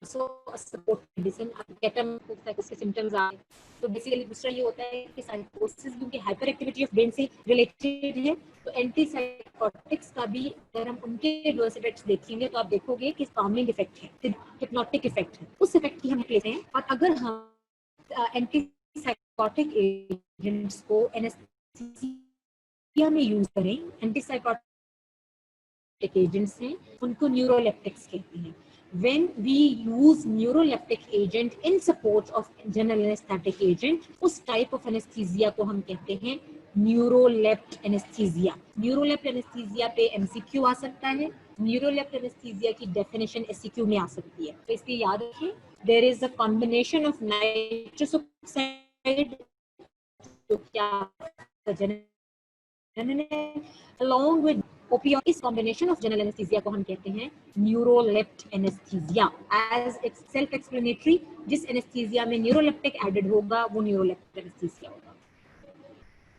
also a support medicine. Ketamine symptoms आए तो बेसिकली दूसरा ये होता है कि साइकोसिस क्योंकि हाइपर एक्टिविटी ऑफ ब्रेन से रिलेटेड है, तो एंटीसाइकोटिक्स का भी अगर हम उनके एडवर्स इफेक्ट्स देखेंगे तो आप देखोगे कि कामिंग इफेक्ट है, हिप्नोटिक इफेक्ट है, उस इफेक्ट की हम लेते हैं. और अगर हम एंटीसाइकोटिक एजेंट्स को एनेस्थीसिया में यूज करें, एंटीसाइकोटिक एजेंट्स हैं उनको न्यूरोलेप्टिक्स कहते हैं. When we use neuroleptic agent in support of general anesthetic agent, उस type of anesthesia को हम कहते हैं neurolept anesthesia. neurolept anesthesia पे MCQ आ सकता है, neurolept anesthesia की definition SCQ में आ सकती है, तो इसलिए याद रखिए there is a combination of nitrous oxide जो क्या along with opioid. इस combination of general anesthesia को हम कहते हैं neurolept anesthesia. As it's self-explanatory, जिस anesthesia में neuroleptic added होगा वो neurolept anesthesia होगा.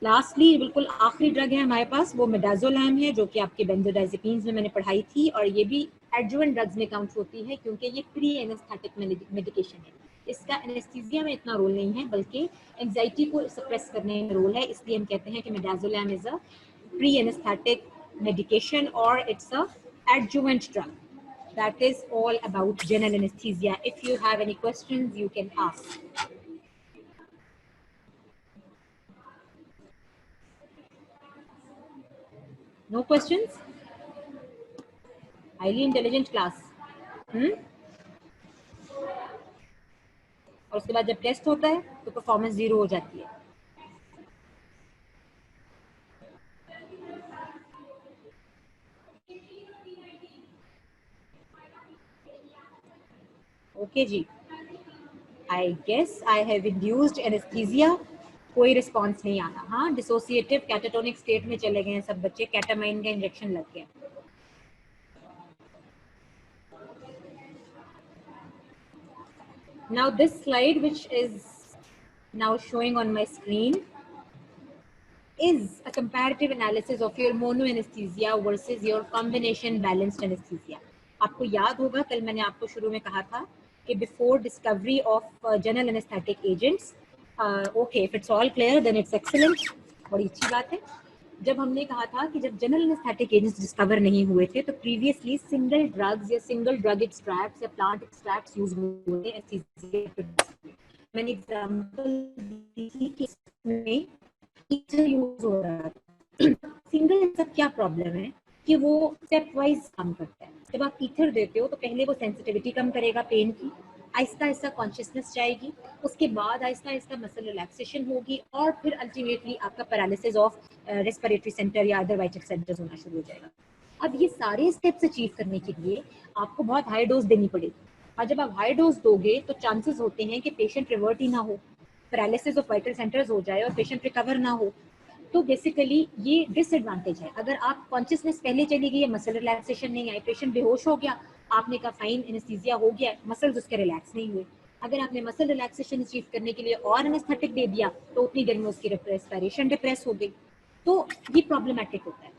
लास्टली बिल्कुल आखिरी ड्रग है हमारे पास, वो मिडाजोलैम है, जो कि आपके बेंजोडाइजेपिन्स में मैंने पढ़ाई थी, और ये भी एडजुवेंट ड्रग्स में काउंट होती है क्योंकि ये प्री एनेस्थेटिक मेडिकेशन है. इसका एनेस्थीसिया में इतना रोल नहीं है, बल्कि एंजाइटी को सप्रेस करने में रोल है, इसलिए हम कहते हैं कि midazolam is a pre anaesthetic medication or it's a adjuvant drug. That is all about general anesthesia. If you have any questions, you can ask. No questions? Highly intelligent class. और उसके बाद जब टेस्ट होता है तो performance 0 हो जाती है. ओके जी, I guess I have induced anaesthesia. कोई रिस्पॉन्स नहीं आ रहा. हाँ, डिसोसिएटिव कैटाटोनिक स्टेट में चले गए हैं सब बच्चे, केटामाइन का इंजेक्शन लग गया. Now this slide, which is now showing on my screen, is a comparative analysis of your monoanesthesia versus your combination balanced anesthesia. आपको याद होगा कल मैंने आपको शुरू में कहा था कि before discovery of general anaesthetic agents, okay if it's all clear then it's excellent, बड़ी अच्छी बात है। जब हमने कहा था कि जब जनरल एनेस्थेटिक एजेंट्स डिस्कवर नहीं हुए थे तो प्रीवियसली सिंगल ड्रग्स या सिंगल ड्रग एक्सट्रैक्ट्स या प्लांट एक्सट्रैक्ट्स यूज हुए थे एनेस्थीसिया। मैंने एग्जांपल दी थी कि इसमें ईथर यूज हो रहा है। सिंगल का क्या प्रॉब्लम है कि वो स्टेप वाइज काम करता है। जब आप ईथर देते हो तो पहले वो सेंसिटिविटी कम करेगा पेन की, आहिस्ता आहिस्ता कॉन्शियसनेस जाएगी, उसके बाद आहिस्ता आहिस्ता मसल रिलैक्सेशन होगी और फिर अल्टीमेटली आपका पैरालिसिस ऑफ रेस्पिरेटरी सेंटर या अदर वाइटल सेंटर्स होना शुरू हो जाएगा। अब ये सारे स्टेप्स अचीव करने के लिए आपको बहुत हाई डोज देनी पड़ेगी, और जब आप हाई डोज दोगे तो चांसेस होते हैं कि पेशेंट रिवर्ट ही ना हो, पैरालिसिस ऑफ वाइटल सेंटर्स हो जाए और पेशेंट रिकवर ना हो। तो बेसिकली ये डिसएडवांटेज है। अगर आप कॉन्शियसनेस पहले चली गई है, मसल रिलैक्सेशन नहीं आई, पेशेंट बेहोश हो गया, आपने कहा फाइन एनेस्थीसिया हो गया, मसल्स उसके रिलैक्स नहीं हुए, अगर आपने मसल रिलैक्सेशन अचीव करने के लिए और एनेस्थेटिक दे दिया तो उतनी देर में उसकी रेस्पिरेशन डिप्रेस हो गई, तो ये प्रॉब्लमेटिक होता है।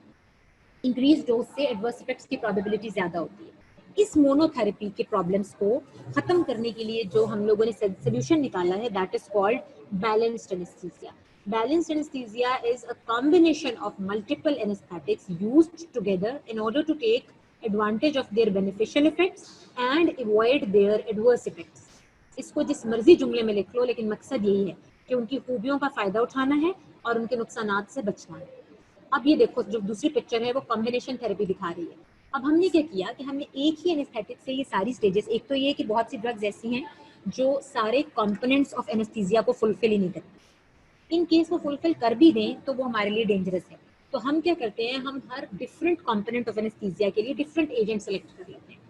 इंक्रीज डोज से एडवर्स इफेक्ट्स की प्रोबेबिलिटी ज्यादा होती है। इस मोनोथेरेपी के प्रॉब्लम्स को खत्म करने के लिए जो हम लोगों ने सोल्यूशन निकाला है that is called balanced anaesthesia. Balanced anesthesia is a combination of multiple anesthetics used together in order to take advantage of their beneficial effects and avoid their adverse effects. इसको जिस मर्जी जुमले में लिख लो, लेकिन मकसद यही है कि उनकी खूबियों का फायदा उठाना है और उनके नुकसानात से बचना है। अब ये देखो जो दूसरी पिक्चर है वो कॉम्बिनेशन थेरेपी दिखा रही है। अब हमने क्या किया कि हमने एक ही एनेस्थेटिक से ये सारी स्टेजेस, एक तो ये कि बहुत सी ड्रग्स ऐसी हैं जो सारे कंपोनेंट्स ऑफ एनेस्थीसिया को फुलफिल ही नहीं करती, इन केस वो फुलफिल कर भी दें तो वो हमारे लिए डेंजरस है। तो हम क्या करते हैं, हम हर डिफरेंट कंपोनेंट ऑफ एनेस्थीसिया के लिए डिफरेंट एजेंट सेलेक्ट कर लेते हैं।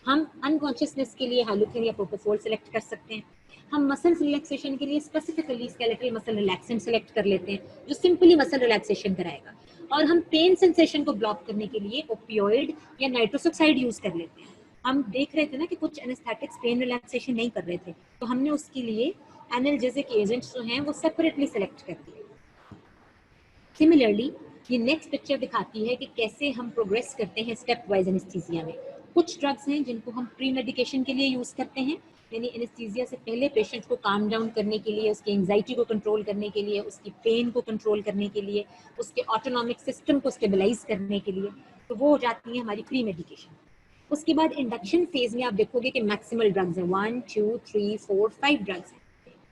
हम अनकॉन्शियसनेस के लिए हालुकिन या प्रोपोफोल सेलेक्ट कर सकते हैं, हम मसल रिलैक्सेशन के लिए specifically skeletal muscle relaxant select कर लेते हैं जो सिंपली मसल रिलैक्सेशन कराएगा, और हम पेन सेंसेशन को ब्लॉक करने के लिए ओपियोइड या नाइट्रस ऑक्साइड यूज कर लेते हैं। हम देख रहे थे ना कि कुछ एनेस्थेटिक्स पेन रिलैक्सेशन नहीं कर रहे थे, तो हमने उसके लिए एनाल्जेसिक एजेंट्स जो हैं वो सेपरेटली सेलेक्ट कर दिए। सिमिलरली ये नेक्स्ट पिक्चर दिखाती है कि कैसे हम प्रोग्रेस करते हैं स्टेप वाइज एनेस्थीसिया में। कुछ ड्रग्स हैं जिनको हम प्री मेडिकेशन के लिए यूज करते हैं, यानी एनेस्थीसिया से पहले पेशेंट को काम डाउन करने के लिए, उसकी एंजाइटी को कंट्रोल करने के लिए, उसकी पेन को कंट्रोल करने के लिए, उसके ऑटोनॉमिक सिस्टम को स्टेबलाइज करने के लिए, तो वो हो जाती है हमारी प्री मेडिकेशन। उसके बाद इंडक्शन फेज में आप देखोगे कि मैक्सिमल ड्रग्स हैं, 1 2 3 4 5 ड्रग्स हैं।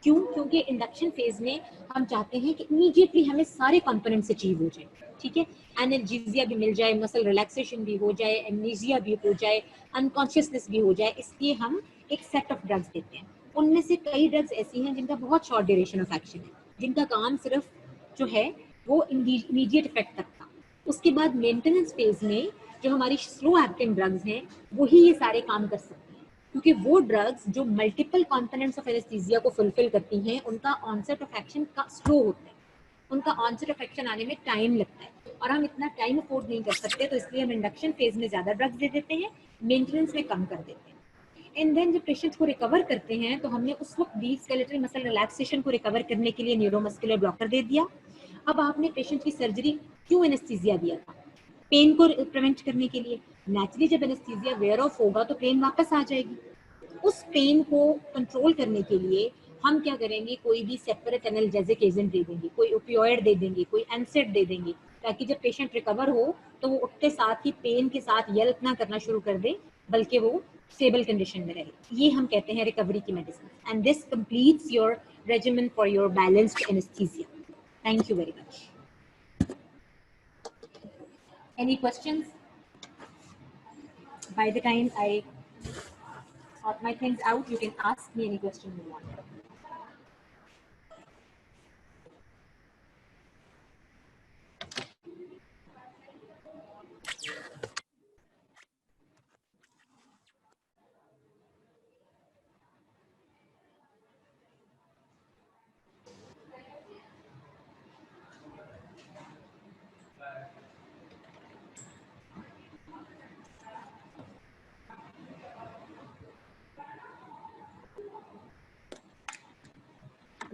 क्यों? क्योंकि इंडक्शन फेज में हम चाहते हैं कि इमीडिएटली हमें सारे कंपोनेंट्स अचीव हो जाए, ठीक है, एनाल्जेसिया भी मिल जाए, मसल रिलैक्सेशन भी हो जाए, एमनीजिया भी हो जाए, अनकॉन्शियसनेस भी हो जाए, इसलिए हम एक सेट ऑफ ड्रग्स देते हैं। उनमें से कई ड्रग्स ऐसी हैं जिनका बहुत शॉर्ट ड्यूरेशन ऑफ एक्शन है, जिनका काम सिर्फ जो है वो इमीडिएट इफेक्ट तक था। उसके बाद मेंटेनेंस फेज में जो हमारी स्लो एक्टिंग ड्रग्स हैं वही ये सारे काम कर सकते हैं, क्योंकि वो ड्रग्स जो मल्टीपल कंपोनेंट्स ऑफ एनेस्थीसिया को फुलफिल करती हैं उनका ऑनसेट ऑफ एक्शन का स्लो होता है, उनका ऑनसेट ऑफ एक्शन आने में टाइम लगता है और हम इतना टाइम अफोर्ड नहीं कर सकते, तो इसलिए हम इंडक्शन फेज में ज्यादा ड्रग्स दे देते हैं, मेंटेनेंस में कम कर देते हैं। एंड देन जब पेशेंट्स को रिकवर करते हैं तो हमने उस वक्त भी स्केलेटल मसल रिलैक्सेशन को रिकवर करने के लिए न्यूरोमस्कुलर ब्लॉकर दे दिया। अब आपने पेशेंट की सर्जरी क्यों एनेस्थीसिया दिया था? पेन को प्रिवेंट करने के लिए। नेचुरली जब एनेस्थीसिया वेयर ऑफ होगा तो पेन वापस आ जाएगी, उस पेन को कंट्रोल करने के लिए हम क्या करेंगे, कोई भी सेपरेट एनाल्जेसिक एजेंट दे देंगे, कोई ओपियोइड दे देंगे, कोई एनसेड दे देंगे, ताकि जब पेशेंट रिकवर हो तो वो उठते साथ ही पेन के साथ येल्प ना करना शुरू कर दे, बल्कि वो स्टेबल कंडीशन में रहे। ये हम कहते हैं रिकवरी की medicine, and this completes your regimen for your balanced anaesthesia. Thank you very much. Any questions? By the time I sort my things out, you can ask me any question you want.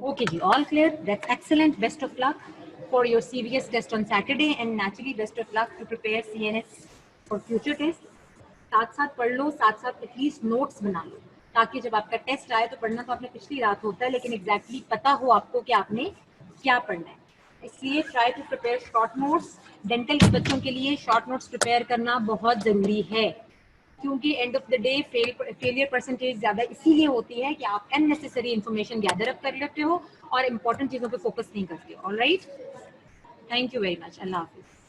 Okay, ji, all clear. That's excellent. Best of luck for your CVS test on Saturday, and naturally, best of luck to prepare CNS for future tests. साथ साथ पढ़ लो, साथ साथ at least notes बना लो, ताकि जब आपका test आए तो पढ़ना तो आपने पिछली रात होता है, लेकिन एग्जैक्टली पता हो आपको कि आपने क्या पढ़ना है। इसलिए try to prepare short notes. Dental के बच्चों के लिए शॉर्ट नोट्स प्रिपेयर करना बहुत ज़रूरी है, क्योंकि end of the day failure percentage ज़्यादा इसीलिए होती है कि आप अननेसेसरी इन्फॉर्मेशन गैदर अप कर लेते हो और इंपॉर्टेंट चीज़ों पे फोकस नहीं करते हो। Alright, thank you very much, अल्लाह हाफिज़।